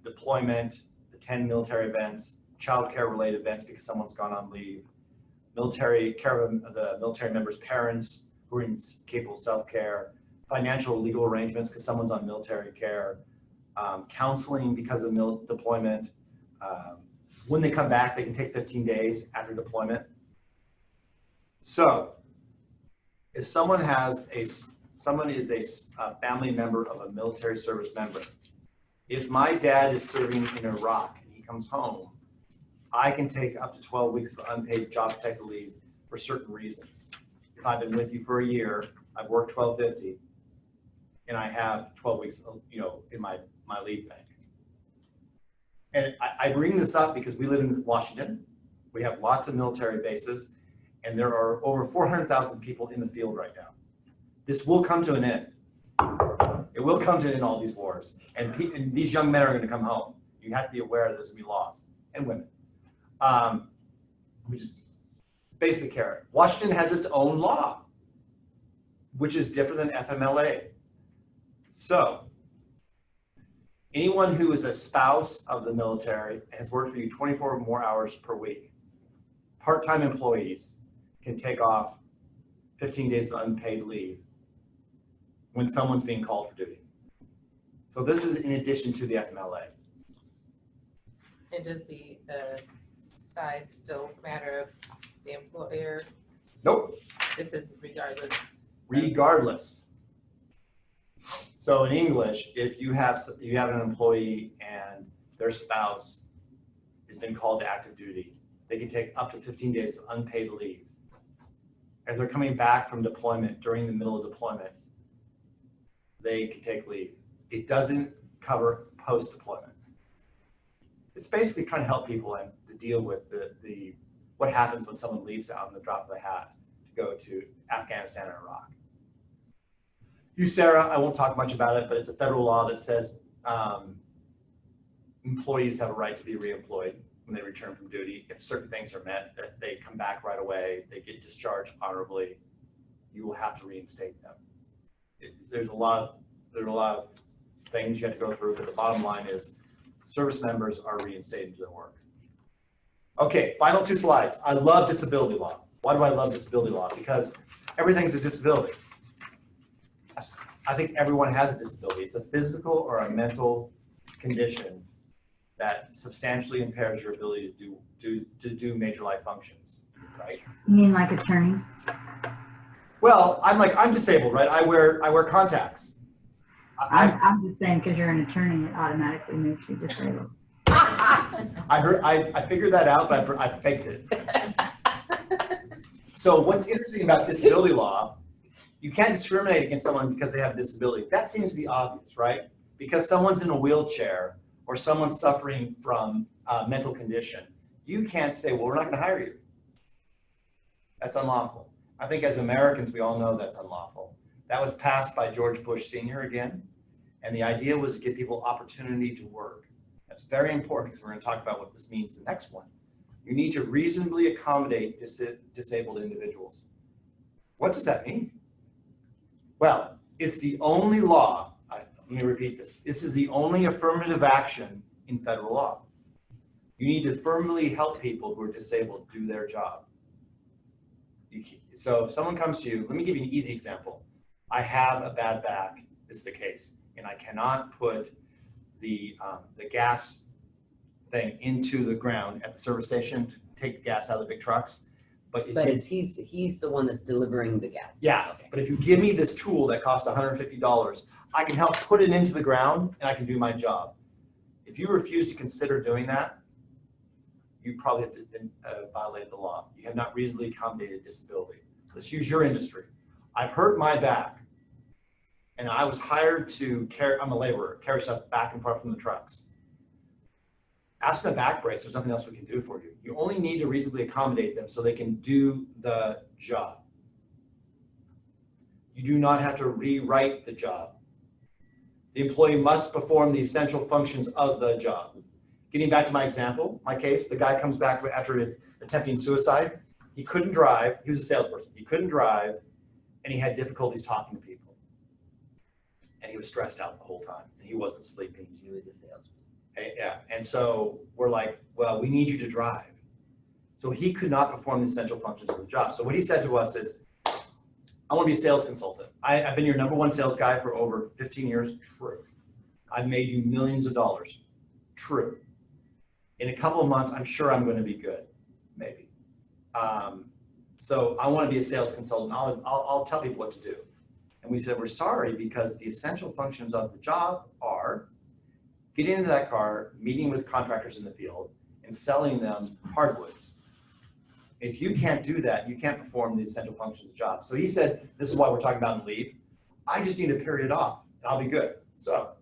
Speaker 1: deployment, attend military events, child care related events because someone's gone on leave, military care of the military members' parents who are incapable of self-care, financial legal arrangements because someone's on military care, counseling because of deployment. When they come back, they can take 15 days after deployment. So if someone is a family member of a military service member, if my dad is serving in Iraq and he comes home, I can take up to 12 weeks of unpaid job protected leave for certain reasons. If I've been with you for a year, I've worked 1250, and I have 12 weeks, in my leave bank. And I bring this up because we live in Washington. We have lots of military bases, and there are over 400,000 people in the field right now. This will come to an end. It will come to an end, all these wars. And these young men are going to come home. You have to be aware that there's going to be laws, and women. Which is basic care. Washington has its own law, which is different than FMLA. So anyone who is a spouse of the military and has worked for you 24 or more hours per week, part-time employees can take off 15 days of unpaid leave when someone's being called for duty. So this is in addition to the FMLA.
Speaker 2: And does the size still matter of the employer?
Speaker 1: Nope.
Speaker 2: This is regardless.
Speaker 1: Regardless. So in English, if you have an employee and their spouse has been called to active duty, they can take up to 15 days of unpaid leave. If they're coming back from deployment during the middle of deployment, they can take leave. It doesn't cover post-deployment. It's basically trying to help people and to deal with what happens when someone leaves out in the drop of a hat to go to Afghanistan or Iraq. USERRA, I won't talk much about it, but it's a federal law that says employees have a right to be reemployed when they return from duty. If certain things are met, that they come back right away, they get discharged honorably, you will have to reinstate them. there's a lot of things you have to go through, but the bottom line is service members are reinstated to their work. Okay, final 2 slides. I love disability law. Why do I love disability law? Because everything's a disability. I think everyone has a disability. It's a physical or a mental condition that substantially impairs your ability to do major life functions, right?
Speaker 4: You mean like attorneys?
Speaker 1: Well, I'm disabled, right? I wear contacts.
Speaker 4: I'm just saying because you're an attorney, it automatically makes you disabled.
Speaker 1: I figured that out, but I faked it. So what's interesting about disability law, you can't discriminate against someone because they have a disability. That seems to be obvious, right? Because someone's in a wheelchair or someone's suffering from a mental condition, you can't say, well, we're not going to hire you. That's unlawful. I think as Americans, we all know that's unlawful. That was passed by George Bush Sr. again. And the idea was to give people opportunity to work. That's very important because we're going to talk about what this means the next one. You need to reasonably accommodate disabled individuals. What does that mean? Well, it's the only law, let me repeat this. This is the only affirmative action in federal law. You need to firmly help people who are disabled do their job. So if someone comes to you, let me give you an easy example. I have a bad back, this is the case, and I cannot put the gas thing into the ground at the service station to take the gas out of the big trucks. But
Speaker 3: he's the one that's delivering the gas.
Speaker 1: Yeah, okay. But if you give me this tool that costs $150, I can help put it into the ground and I can do my job. If you refuse to consider doing that, you probably have violated the law. You have not reasonably accommodated disability. Let's use your industry. I've hurt my back and I was hired to carry, I'm a laborer, carry stuff back and forth from the trucks. Absent a back brace, there's nothing else we can do for you. You only need to reasonably accommodate them so they can do the job. You do not have to rewrite the job. The employee must perform the essential functions of the job. Getting back to my example, my case, the guy comes back after attempting suicide. He couldn't drive. He was a salesperson. He couldn't drive, and he had difficulties talking to people. And he was stressed out the whole time, and he wasn't sleeping.
Speaker 3: He was a salesman.
Speaker 1: Yeah, and so we're like, well, we need you to drive. So he could not perform the essential functions of the job. So what he said to us is, I want to be a sales consultant. I've been your #1 sales guy for over 15 years. True. I've made you millions of dollars. True. In a couple of months, I'm sure I'm going to be good. Maybe. So I want to be a sales consultant. I'll tell people what to do. And we said, we're sorry because the essential functions of the job are getting into that car, meeting with contractors in the field, and selling them hardwoods. If you can't do that, you can't perform the essential functions of the job. So he said, this is why we're talking about leave. I just need a period off, and I'll be good. So,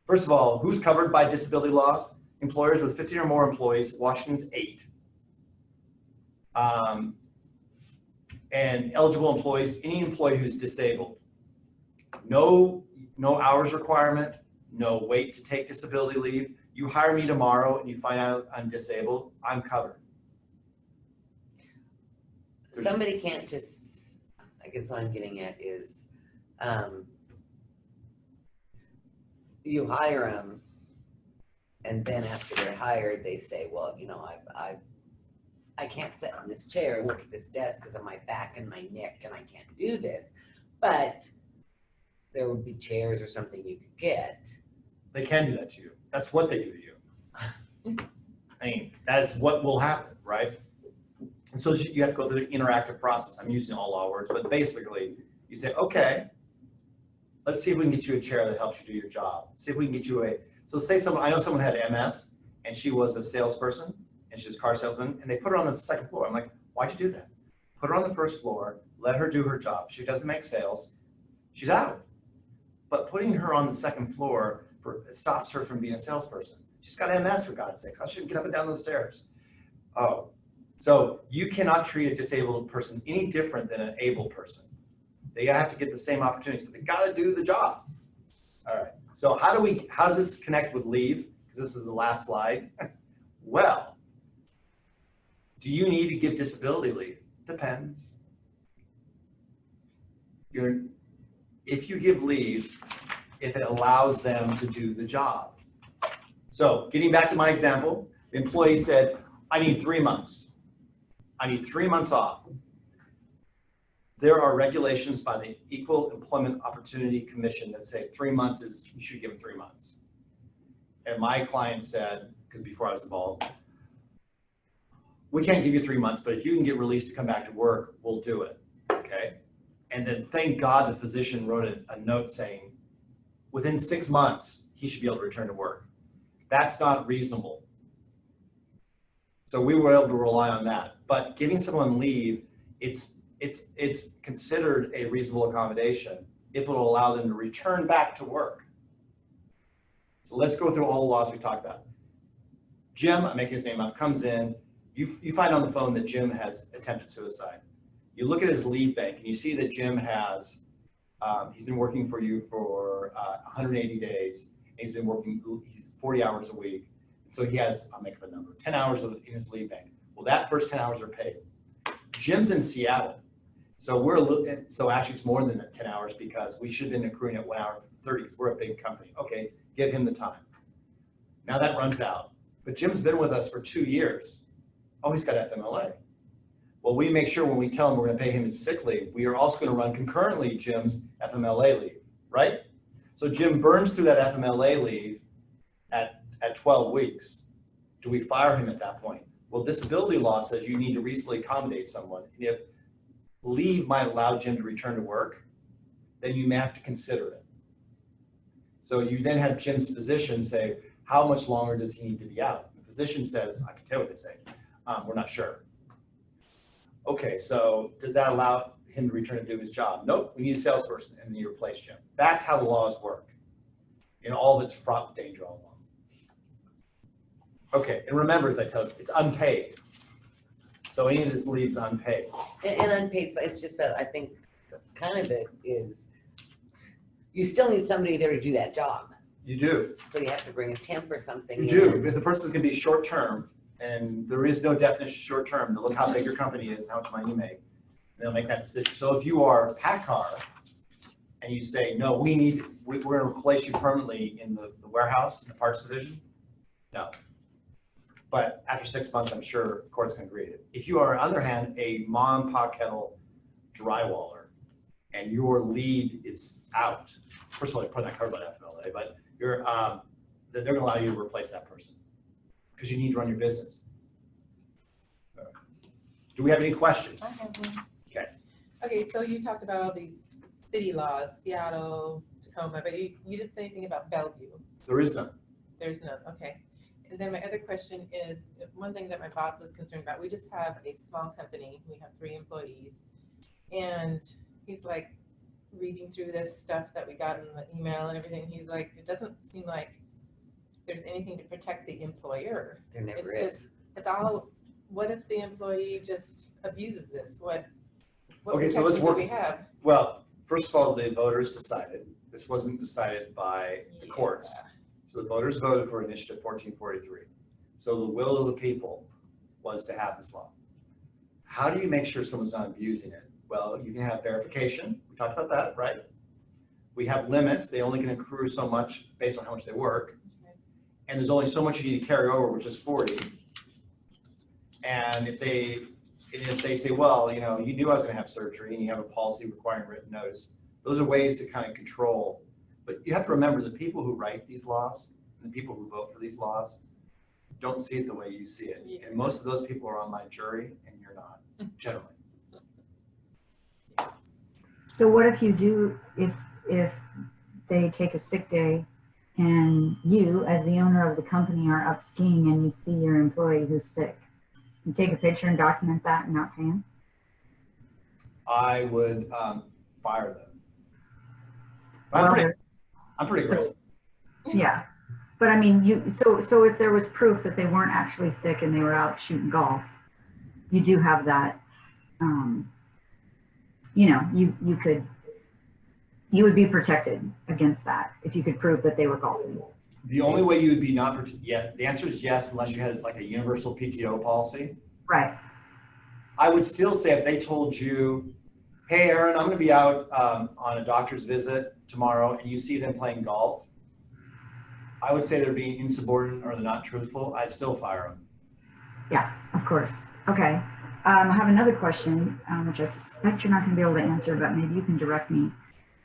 Speaker 1: first of all, who's covered by disability law? Employers with 15 or more employees. Washington's 8. And eligible employees, any employee who's disabled. No hours requirement. No wait to take disability leave. You hire me tomorrow and you find out I'm disabled, I'm covered.
Speaker 3: Somebody can't just, I guess what I'm getting at is, you hire them and then after they're hired, they say, well, you know, I can't sit on this chair and work at this desk because of my back and my neck and I can't do this. But there would be chairs or something you could get.
Speaker 1: They can do that to you. That's what they do to you. I mean, that's what will happen, right? And so you have to go through the interactive process. I'm using all law words, but basically you say, okay, let's see if we can get you a chair that helps you do your job. See if we can get you so say I know someone had MS and she was a salesperson and she was a car salesman and they put her on the second floor. I'm like, why'd you do that? Put her on the first floor, let her do her job. She doesn't make sales, she's out. But putting her on the second floor stops her from being a salesperson. She's got MS, for God's sakes. I shouldn't get up and down those stairs. Oh, so you cannot treat a disabled person any different than an able person. They have to get the same opportunities, but they got to do the job. All right. So how does this connect with leave? Because this is the last slide. Well, do you need to give disability leave? Depends. if you give leave, if it allows them to do the job. So getting back to my example, the employee said, I need 3 months. I need 3 months off. There are regulations by the Equal Employment Opportunity Commission that say 3 months is, you should give them 3 months. And my client said, because before I was involved, we can't give you 3 months, but if you can get released to come back to work, we'll do it, okay? And then thank God the physician wrote a note saying, within 6 months, he should be able to return to work. That's not reasonable. So we were able to rely on that. But giving someone leave, it's considered a reasonable accommodation if it will allow them to return back to work. So let's go through all the laws we talked about. Jim, I'm making his name up, comes in. You find on the phone that Jim has attempted suicide. You look at his leave bank and you see that Jim has, he's been working for you for 180 days. He's been working, he's 40 hours a week. So he has, I'll make up a number, 10 hours in his leave bank. Well, that first 10 hours are paid. Jim's in Seattle. So so actually it's more than 10 hours because we should have been accruing at 1 hour 30 because we're a big company. Okay, give him the time. Now that runs out. But Jim's been with us for 2 years. Oh, he's got FMLA. Well, we make sure when we tell him we're going to pay him his sick leave, we are also going to run concurrently Jim's FMLA leave, right? So Jim burns through that FMLA leave at 12 weeks. Do we fire him at that point? Well, disability law says you need to reasonably accommodate someone. And if leave might allow Jim to return to work, then you may have to consider it. So you then have Jim's physician say, how much longer does he need to be out? The physician says, I can tell you what they say. We're not sure. Okay, so does that allow him to return to do his job? Nope, we need a salesperson, and then you replace Jim. That's how the laws work. In all of its fraught with danger all along. Okay, and remember, as I tell you, it's unpaid. So any of this leaves unpaid.
Speaker 3: And unpaid, but it's just that I think kind of it is, you still need somebody there to do that job.
Speaker 1: You do.
Speaker 3: So you have to bring a temp or something.
Speaker 1: You do. If the person's going to be short term, and there is no definition of short term, to look how big your company is, how much money you make, they'll make that decision. So if you are PACCAR and you say, no, we're going to replace you permanently in the warehouse, in the parts division, no. But after 6 months, I'm sure the court's going to agree to it. If you are, on the other hand, a mom, pop kettle drywaller, and your lead is out, first of all, you're probably not covered by FMLA, but you're, then they're going to allow you to replace that person because you need to run your business. Do we have any questions?
Speaker 2: I have one.
Speaker 1: Okay.
Speaker 2: Okay, so you talked about all these city laws, Seattle, Tacoma, but you didn't say anything about Bellevue.
Speaker 1: There is none.
Speaker 2: There's none, okay. And then my other question is, one thing that my boss was concerned about, we just have a small company, we have 3 employees, and he's like reading through this stuff that we got in the email and everything, he's like, it doesn't seem like there's anything to protect the employer.
Speaker 3: There never
Speaker 2: It's
Speaker 3: is.
Speaker 2: just, it's all, what if the employee just abuses this? What
Speaker 1: Okay, so let's
Speaker 2: protection do
Speaker 1: work.
Speaker 2: we have?
Speaker 1: Well, first of all, the voters decided. This wasn't decided by the courts.
Speaker 2: Yeah.
Speaker 1: So the voters voted for Initiative 1443. So the will of the people was to have this law. How do you make sure someone's not abusing it? Well, you can have verification. We talked about that, right? We have limits. They only can accrue so much based on how much they work.
Speaker 2: Okay.
Speaker 1: And there's only so much you need to carry over, which is 40. And if they say, well, you know, you knew I was going to have surgery and you have a policy requiring written notice, those are ways to kind of control. But you have to remember the people who write these laws and the people who vote for these laws don't see it the way you see it.
Speaker 2: Yeah.
Speaker 1: And most of those people are on my jury and you're not, generally.
Speaker 4: So what if you do, if they take a sick day and you, as the owner of the company, are up skiing and you see your employee who's sick, you take a picture and document that and not pay him?
Speaker 1: I would fire them.
Speaker 4: Well,
Speaker 1: I'm pretty aggressive.
Speaker 4: yeah, but I mean, so if there was proof that they weren't actually sick and they were out shooting golf, you do have that, you know, you would be protected against that if you could prove that they were golfing.
Speaker 1: The only way you would be not, the answer is yes, unless you had like a universal PTO policy.
Speaker 4: Right.
Speaker 1: I would still say if they told you hey, Aaron, I'm gonna be out on a doctor's visit tomorrow, and you see them playing golf, I would say they're being insubordinate or they're not truthful. I'd still fire them.
Speaker 4: Yeah, of course. Okay. I have another question, which I suspect you're not going to be able to answer, but maybe you can direct me.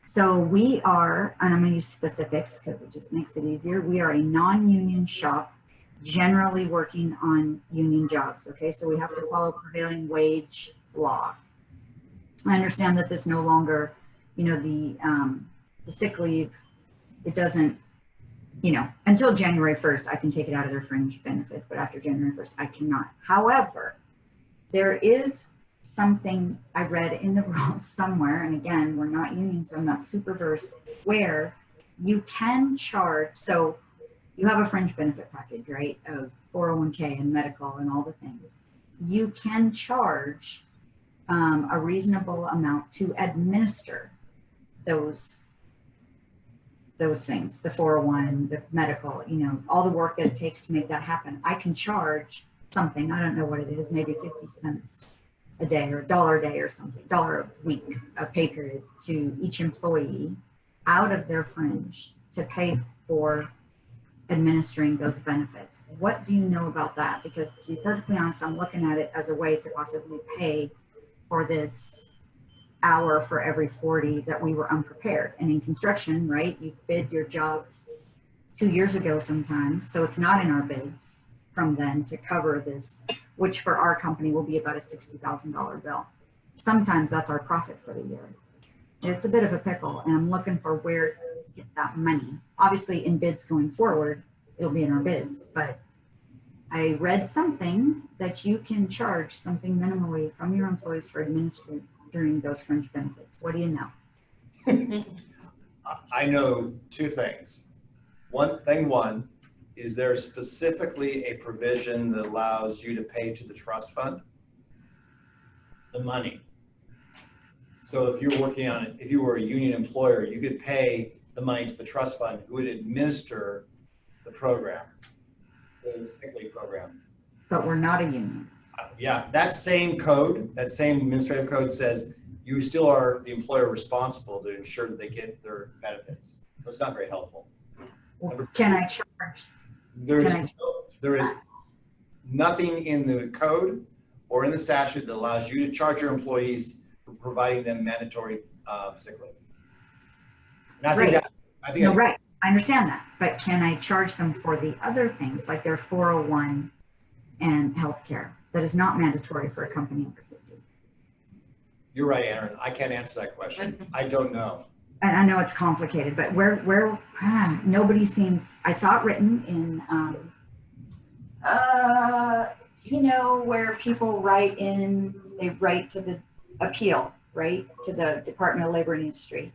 Speaker 4: So we are, and I'm going to use specifics because it just makes it easier. We are a non-union shop, generally working on union jobs. Okay, so we have to follow prevailing wage law. I understand that this no longer, you know, the sick leave, it doesn't, you know, until January 1st, I can take it out of their fringe benefit, but after January 1st, I cannot. However, there is something I read in the rules somewhere, and again, we're not union, so I'm not super versed, where you can charge, so you have a fringe benefit package, right, of 401k and medical and all the things. You can charge a reasonable amount to administer those things, the 401, the medical, you know, all the work that it takes to make that happen. I can charge something, I don't know what it is, maybe 50 cents a day or $1 a day or something, $1 a week, a pay period to each employee out of their fringe to pay for administering those benefits. What do you know about that? Because to be perfectly honest, I'm looking at it as a way to possibly pay for this hour for every 40 that we were unprepared. And in construction, right, you bid your jobs 2 years ago sometimes, so it's not in our bids from then to cover this, which for our company will be about a $60,000 bill. Sometimes that's our profit for the year. It's a bit of a pickle, and I'm looking for where to get that money. Obviously in bids going forward, it'll be in our bids, but I read something that you can charge something minimally from your employees for administering during those fringe benefits. What do you know?
Speaker 1: I know two things. One is there specifically a provision that allows you to pay to the trust fund the money. So if you're working on it, if you were a union employer, you could pay the money to the trust fund who would administer the program, the sick leave program.
Speaker 4: But we're not a union.
Speaker 1: Yeah, that same code, that same administrative code says you still are the employer responsible to ensure that they get their benefits. So it's not very helpful.
Speaker 4: Can I charge?
Speaker 1: There is nothing in the code or in the statute that allows you to charge your employees for providing them mandatory sick leave. And I think
Speaker 4: right. I understand that, but can I charge them for the other things like their 401 and healthcare that is not mandatory for a company under 50?
Speaker 1: You're right, Aaron. I can't answer that question. I don't know.
Speaker 4: And I know it's complicated, but where nobody seems, I saw it written in, you know, where people they write to the appeal, right, to the Department of Labor and Industry.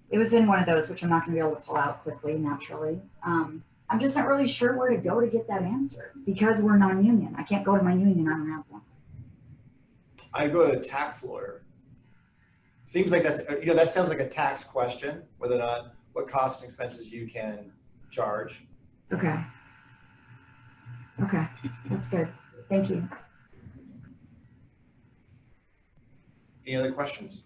Speaker 4: It was in one of those, which I'm not going to be able to pull out quickly, naturally. I'm just not really sure where to go to get that answer because we're non-union. I can't go to my union. I don't have one.
Speaker 1: I go to a tax lawyer. Seems like that's, you know, that sounds like a tax question, whether or not what costs and expenses you can charge.
Speaker 4: Okay. Okay, that's good. Thank you.
Speaker 1: Any other questions?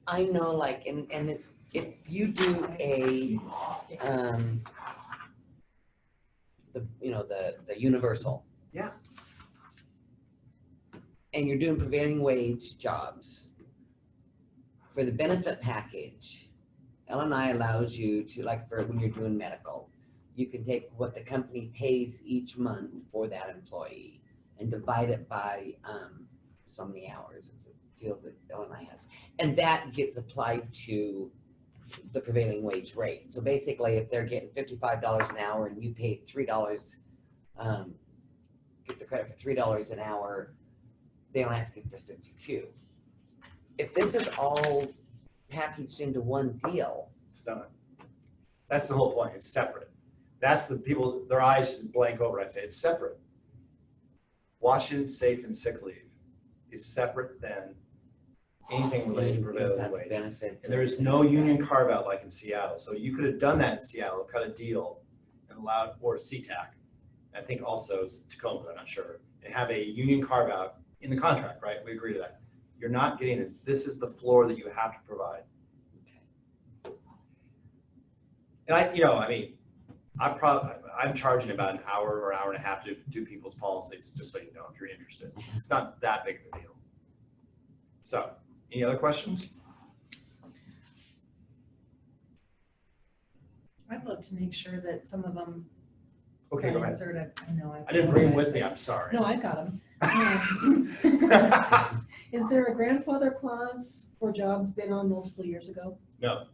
Speaker 3: I know, like, and this, if you do a, the universal.
Speaker 1: Yeah.
Speaker 3: And you're doing prevailing wage jobs, for the benefit package, L&I allows you to, like, for when you're doing medical, you can take what the company pays each month for that employee and divide it by so many hours. It's a deal that L&I has. And that gets applied to the prevailing wage rate. So basically, if they're getting $55 an hour and you pay $3, get the credit for $3 an hour, they don't have to get the 52. If this is all packaged into one deal,
Speaker 1: It's done. That's the whole point. It's separate. That's the people, their eyes just blank over. I say it's separate. Washington safe and sick leave is separate than anything related to prevailing wage.
Speaker 3: benefits.
Speaker 1: And there is no union carve out like in Seattle. So you could have done that in Seattle, cut a deal and allowed, or Sea Tac. I think also it's Tacoma, but I'm not sure. And have a union carve out in the contract, right? We agree to that. You're not getting it. This is the floor that you have to provide. And I'm charging about an hour or hour and a half to do people's policies, just so you know, if you're interested. It's not that big of a deal. So, any other questions?
Speaker 5: I'd love to make sure that some of them
Speaker 1: Okay, go
Speaker 5: got
Speaker 1: ahead.
Speaker 5: answered. I know.
Speaker 1: I didn't bring them with me,
Speaker 5: apologize.
Speaker 1: I'm sorry.
Speaker 5: No, I got them. Is there a grandfather clause for jobs bid on multiple years ago?
Speaker 1: No,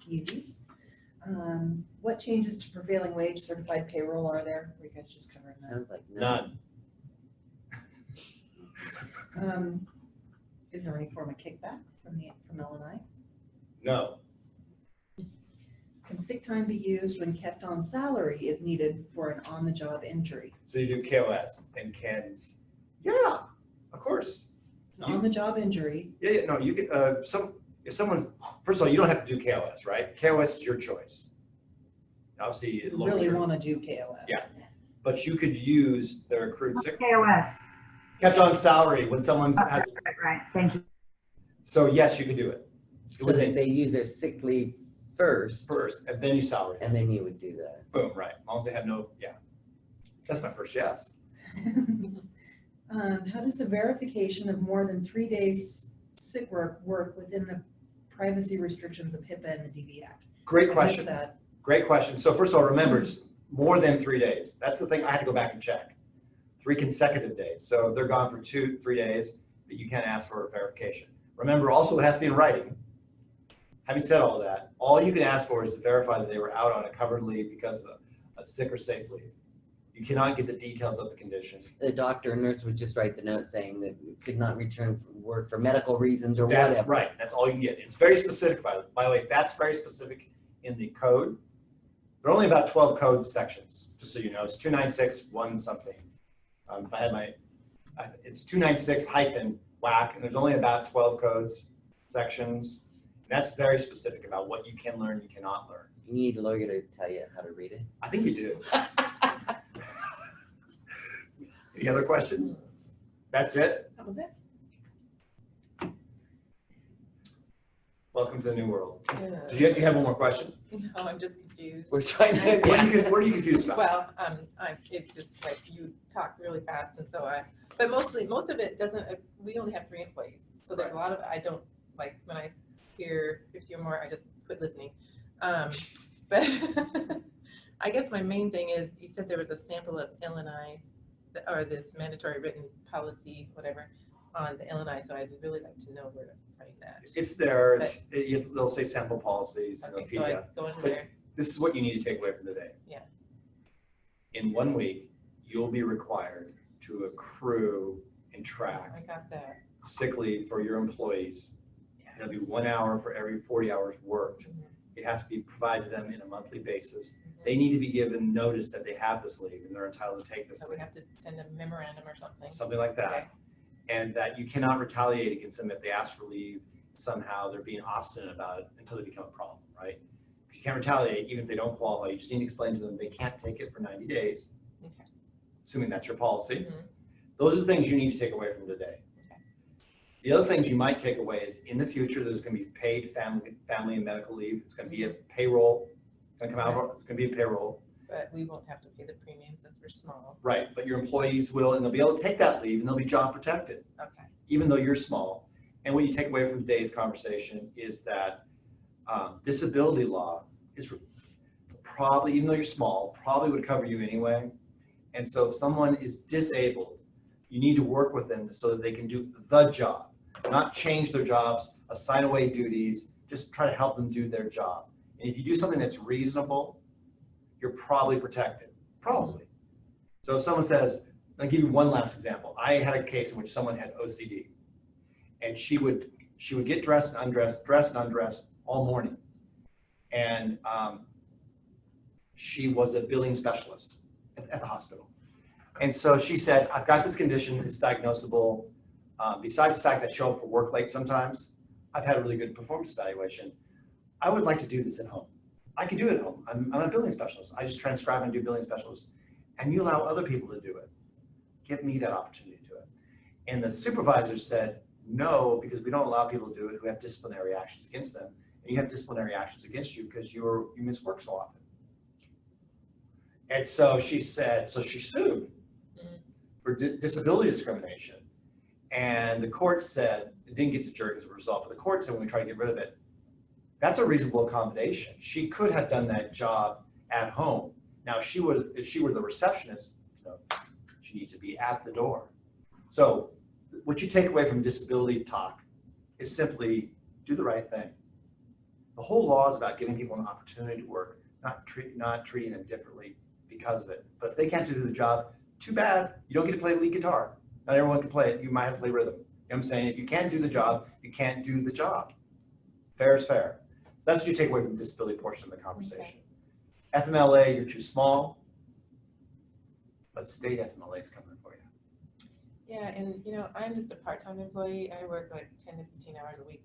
Speaker 5: Easy. What changes to prevailing wage certified payroll are there? Are you guys just covering that?
Speaker 3: Sounds like no.
Speaker 1: none.
Speaker 5: Is there any form of kickback from L&I?
Speaker 1: No,
Speaker 5: Can sick time be used when kept on salary is needed for an on-the-job injury?
Speaker 1: so you do KOS and CANs. Yeah, of course.
Speaker 5: An on-the-job injury.
Speaker 1: Yeah, no, you could, if someone's, first of all, you don't have to do KOS, right? KOS is your choice. Obviously, it
Speaker 5: You
Speaker 1: lowers
Speaker 5: really
Speaker 1: your,
Speaker 5: want to do KOS.
Speaker 1: Yeah. but you could use their accrued sick,
Speaker 4: KOS.
Speaker 1: kept on salary when someone's has,
Speaker 4: Right, thank you.
Speaker 1: so yes, you could do it. It
Speaker 3: So
Speaker 1: would
Speaker 3: that
Speaker 1: be
Speaker 3: they use their sick leave first,
Speaker 1: first, and then you salary.
Speaker 3: and then you would do that.
Speaker 1: Boom, right, as long as they have no, yeah. That's my first yes.
Speaker 5: How does the verification of more than 3 days sick work within the privacy restrictions of HIPAA and the DB Act?
Speaker 1: Great
Speaker 5: I missed
Speaker 1: question,
Speaker 5: that.
Speaker 1: great question. So first of all, remember, it's more than 3 days. That's the thing, I had to go back and check. 3 consecutive days. So if they're gone for 2-3 days, that you can't ask for verification. Remember, also it has to be in writing. Having said all that, all you can ask for is to verify that they were out on a covered leave because of a sick or safe leave. You cannot get the details of the condition.
Speaker 3: The doctor or nurse would just write the note saying that we could not return from work for medical reasons or
Speaker 1: That's
Speaker 3: whatever.
Speaker 1: right, that's all you can get. It's very specific, by the way, that's very specific in the code. There are only about 12 code sections, just so you know. It's 296 1 something. If I had it's 296 hyphen whack, and there's only about 12 codes sections. And that's very specific about what you can learn, you cannot learn.
Speaker 3: You need a lawyer to tell you how to read it.
Speaker 1: I think you do. Any other questions? That's it?
Speaker 5: That was it?
Speaker 1: Welcome to the new world. You have one more question?
Speaker 2: No, I'm just confused.
Speaker 3: We're trying to,
Speaker 1: What are you confused about?
Speaker 2: Well, it's just like you talk really fast and so but most of it doesn't, we only have 3 employees. So there's a lot of, I don't, like when I hear 50 or more, I just quit listening. But I guess my main thing is, you said there was a sample of L&I, or this mandatory written policy, whatever, on the L&I, so I'd really like to know where to find that.
Speaker 1: It's there, they'll say sample policies and
Speaker 2: Okay,
Speaker 1: they'll
Speaker 2: so
Speaker 1: PDF.
Speaker 2: I go into
Speaker 1: But-
Speaker 2: there,
Speaker 1: This is what you need to take away from today.
Speaker 2: Yeah.
Speaker 1: In 1 week, you'll be required to accrue and track
Speaker 2: I got that.
Speaker 1: sick leave for your employees. It'll be 1 hour for every 40 hours worked.
Speaker 2: Mhm.
Speaker 1: It has to be provided to them in a monthly basis.
Speaker 2: Mhm.
Speaker 1: They need to be given notice that they have this leave and they're entitled to take this
Speaker 2: So we
Speaker 1: leave,
Speaker 2: have to send a memorandum or something.
Speaker 1: something like that.
Speaker 2: Okay.
Speaker 1: And that you cannot retaliate against them if they ask for leave. Somehow they're being obstinate about it until they become a problem, right? You can't retaliate even if they don't qualify. You just need to explain to them they can't take it for 90 days,
Speaker 2: Okay.
Speaker 1: assuming that's your policy.
Speaker 2: Mhm.
Speaker 1: Those are the things you need to take away from today.
Speaker 2: Okay.
Speaker 1: The other things you might take away is in the future, there's going to be paid family and medical leave. It's going to be a payroll. It's going to come out. It's going to be a payroll.
Speaker 2: But we won't have to pay the premium since we're small.
Speaker 1: Right. But your employees will, and they'll be able to take that leave and they'll be job protected,
Speaker 2: Okay.
Speaker 1: even though you're small. And what you take away from today's conversation is that disability law is probably, even though you're small, probably would cover you anyway. And so if someone is disabled, you need to work with them so that they can do the job, not change their jobs, assign away duties, just try to help them do their job. And if you do something that's reasonable, you're probably protected, probably. So if someone says, I'll give you one last example. I had a case in which someone had OCD and she would get dressed and undressed all morning. And she was a billing specialist at the hospital. And so she said, I've got this condition, it's diagnosable. Besides the fact that I show up for work late sometimes, I've had a really good performance evaluation. I would like to do this at home. I can do it at home. I'm a billing specialist. I just transcribe and do billing specialists. And you allow other people to do it. Give me that opportunity to do it. And the supervisor said, no, because we don't allow people to do it who have disciplinary actions against them. And you have disciplinary actions against you because you miss work so often. And so she said, so she sued for disability discrimination. And the court said, it didn't get to jury as a result, but the court said when we try to get rid of it, that's a reasonable accommodation. She could have done that job at home. Now, if she were the receptionist, so she needs to be at the door. So what you take away from disability talk is simply do the right thing. The whole law is about giving people an opportunity to work, not treating them differently because of it. But if they can't do the job, too bad. You don't get to play lead guitar. Not everyone can play it. You might have to play rhythm. You know what I'm saying? If you can't do the job, you can't do the job. Fair is fair. So that's what you take away from the disability portion of the conversation. Okay. FMLA, you're too small, but state FMLA is coming for you.
Speaker 2: Yeah, and I'm just a part-time employee. I work like 10 to 15 hours a week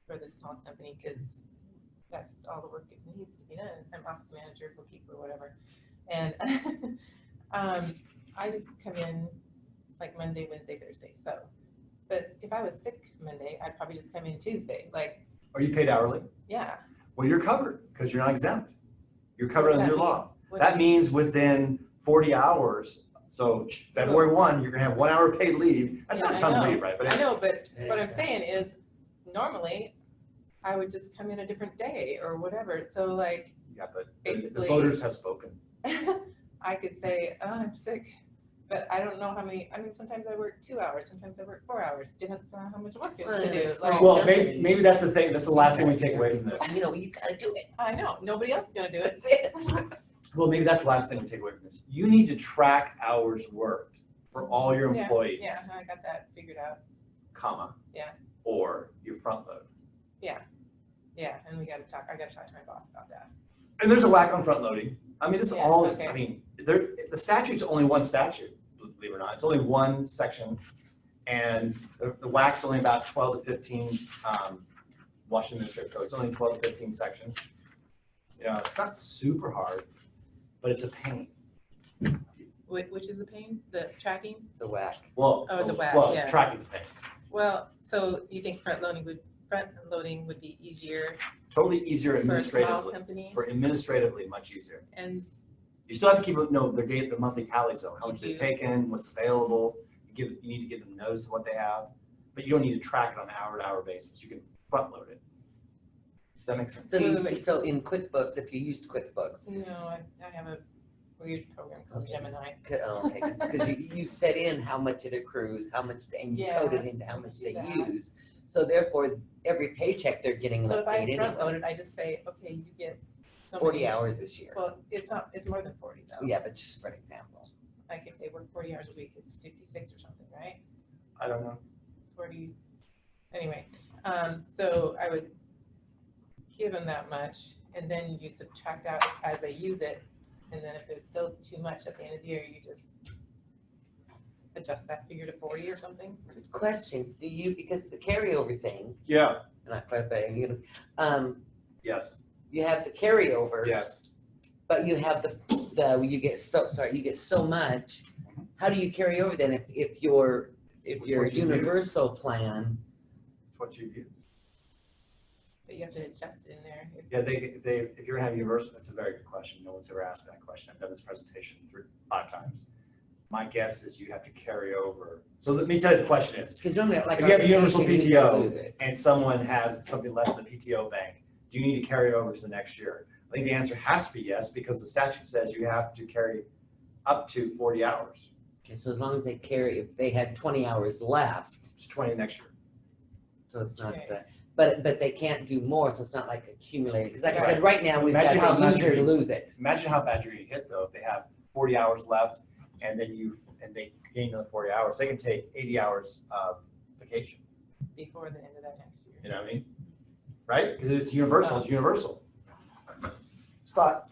Speaker 2: for this small company because that's all the work that needs to be done. I'm office manager, bookkeeper, whatever. And I just come in like Monday, Wednesday, Thursday. So, but if I was sick Monday, I'd probably just come in Tuesday. Like,
Speaker 1: are you paid hourly?
Speaker 2: Yeah.
Speaker 1: Well, you're covered because you're not exempt. You're covered under your law.
Speaker 2: That
Speaker 1: means within 40 hours. So February 1, you're gonna have 1 hour paid leave. That's not a ton of leave, right? But
Speaker 2: I know, but what I'm saying is normally I would just come in a different day or whatever. So like,
Speaker 1: yeah, but
Speaker 2: basically
Speaker 1: the voters have spoken.
Speaker 2: I could say, oh, I'm sick, but I don't know how many. I mean, sometimes I work 2 hours, sometimes I work 4 hours. Depends on how much work is to do. Like,
Speaker 1: well, maybe that's the thing. That's the last thing we take away from this.
Speaker 3: You gotta do it.
Speaker 2: I know nobody else is gonna do it.
Speaker 1: Well, maybe that's the last thing we take away from this. You need to track hours worked for all your employees.
Speaker 2: Yeah, I got that figured out.
Speaker 1: Comma.
Speaker 2: Yeah.
Speaker 1: Or you front load.
Speaker 2: Yeah, and I gotta talk to my boss about that.
Speaker 1: And there's a whack on front loading. I mean, this all is,
Speaker 2: okay.
Speaker 1: I mean, the statute's only one statute, believe it or not. It's only one section. And the whack's only about 12 to 15, Washington Administrative Code. It's only 12 to 15 sections. It's not super hard, but it's a pain.
Speaker 2: Which is the pain? The tracking?
Speaker 3: The whack.
Speaker 1: Well,
Speaker 2: the whack, yeah.
Speaker 1: Tracking's a pain.
Speaker 2: Well, so you think front loading would be easier
Speaker 1: Totally easier
Speaker 2: for a small
Speaker 1: administratively.
Speaker 2: company?
Speaker 1: For administratively, much easier.
Speaker 2: And
Speaker 1: You still have to keep their monthly tallies though, how much they've
Speaker 2: do.
Speaker 1: taken, what's available. You need to give them notice of what they have, but you don't need to track it on an hour-to-hour basis. You can front load it. Does that make sense?
Speaker 3: So in QuickBooks, if you used QuickBooks,
Speaker 2: I have a weird program called Gemini.
Speaker 3: because you set in how much it accrues, how much, and you code it into how much they use. So therefore, every paycheck they're getting
Speaker 2: So
Speaker 3: like
Speaker 2: if I
Speaker 3: paid
Speaker 2: front
Speaker 3: anyway.
Speaker 2: load it, I just say, okay, you get so
Speaker 3: 40
Speaker 2: many.
Speaker 3: hours this year.
Speaker 2: Well, it's more than 40 though.
Speaker 3: Yeah, but just for an example.
Speaker 2: Like if they work 40 hours a week, it's 56 or something, right?
Speaker 1: I don't know.
Speaker 2: 40, anyway. So I would give them that much and then you subtract out as they use it. And then if there's still too much at the end of the year, you just adjust that figure to 40 or something.
Speaker 3: Good question. Do you, because the carryover thing,
Speaker 1: Yeah.
Speaker 3: not quite bad,
Speaker 1: Yes.
Speaker 3: you have the carryover,
Speaker 1: Yes.
Speaker 3: but you have you get so much. How do you carry over then if your
Speaker 1: what you
Speaker 3: universal plan?
Speaker 1: It's what you use.
Speaker 2: But you have to adjust it in there.
Speaker 1: Yeah, if you're gonna have universal, that's a very good question. No one's ever asked that question. I've done this presentation 5 times. My guess is you have to carry over. So let me tell you the question is,
Speaker 3: Because normally, like
Speaker 1: if you have universal
Speaker 3: vacation, you don't lose
Speaker 1: PTO
Speaker 3: it.
Speaker 1: and someone has something left in the PTO bank, do you need to carry it over to the next year? I think the answer has to be yes, because the statute says you have to carry up to 40 hours.
Speaker 3: Okay, so as long as they carry, if they had 20 hours left,
Speaker 1: It's 20 next year.
Speaker 3: so it's not
Speaker 2: Okay.
Speaker 3: the, but they can't do more, so it's not like accumulated. Because like I
Speaker 1: Right.
Speaker 3: said, right now, we've
Speaker 1: Imagine how
Speaker 3: got
Speaker 1: much
Speaker 3: the user to
Speaker 1: you-
Speaker 3: lose it.
Speaker 1: Imagine how bad you're gonna hit though, if they have 40 hours left and then they gain another 40 hours. They can take 80 hours of vacation.
Speaker 2: Before the end of that next year.
Speaker 1: You know what I mean? Right? Because it's universal, Stop.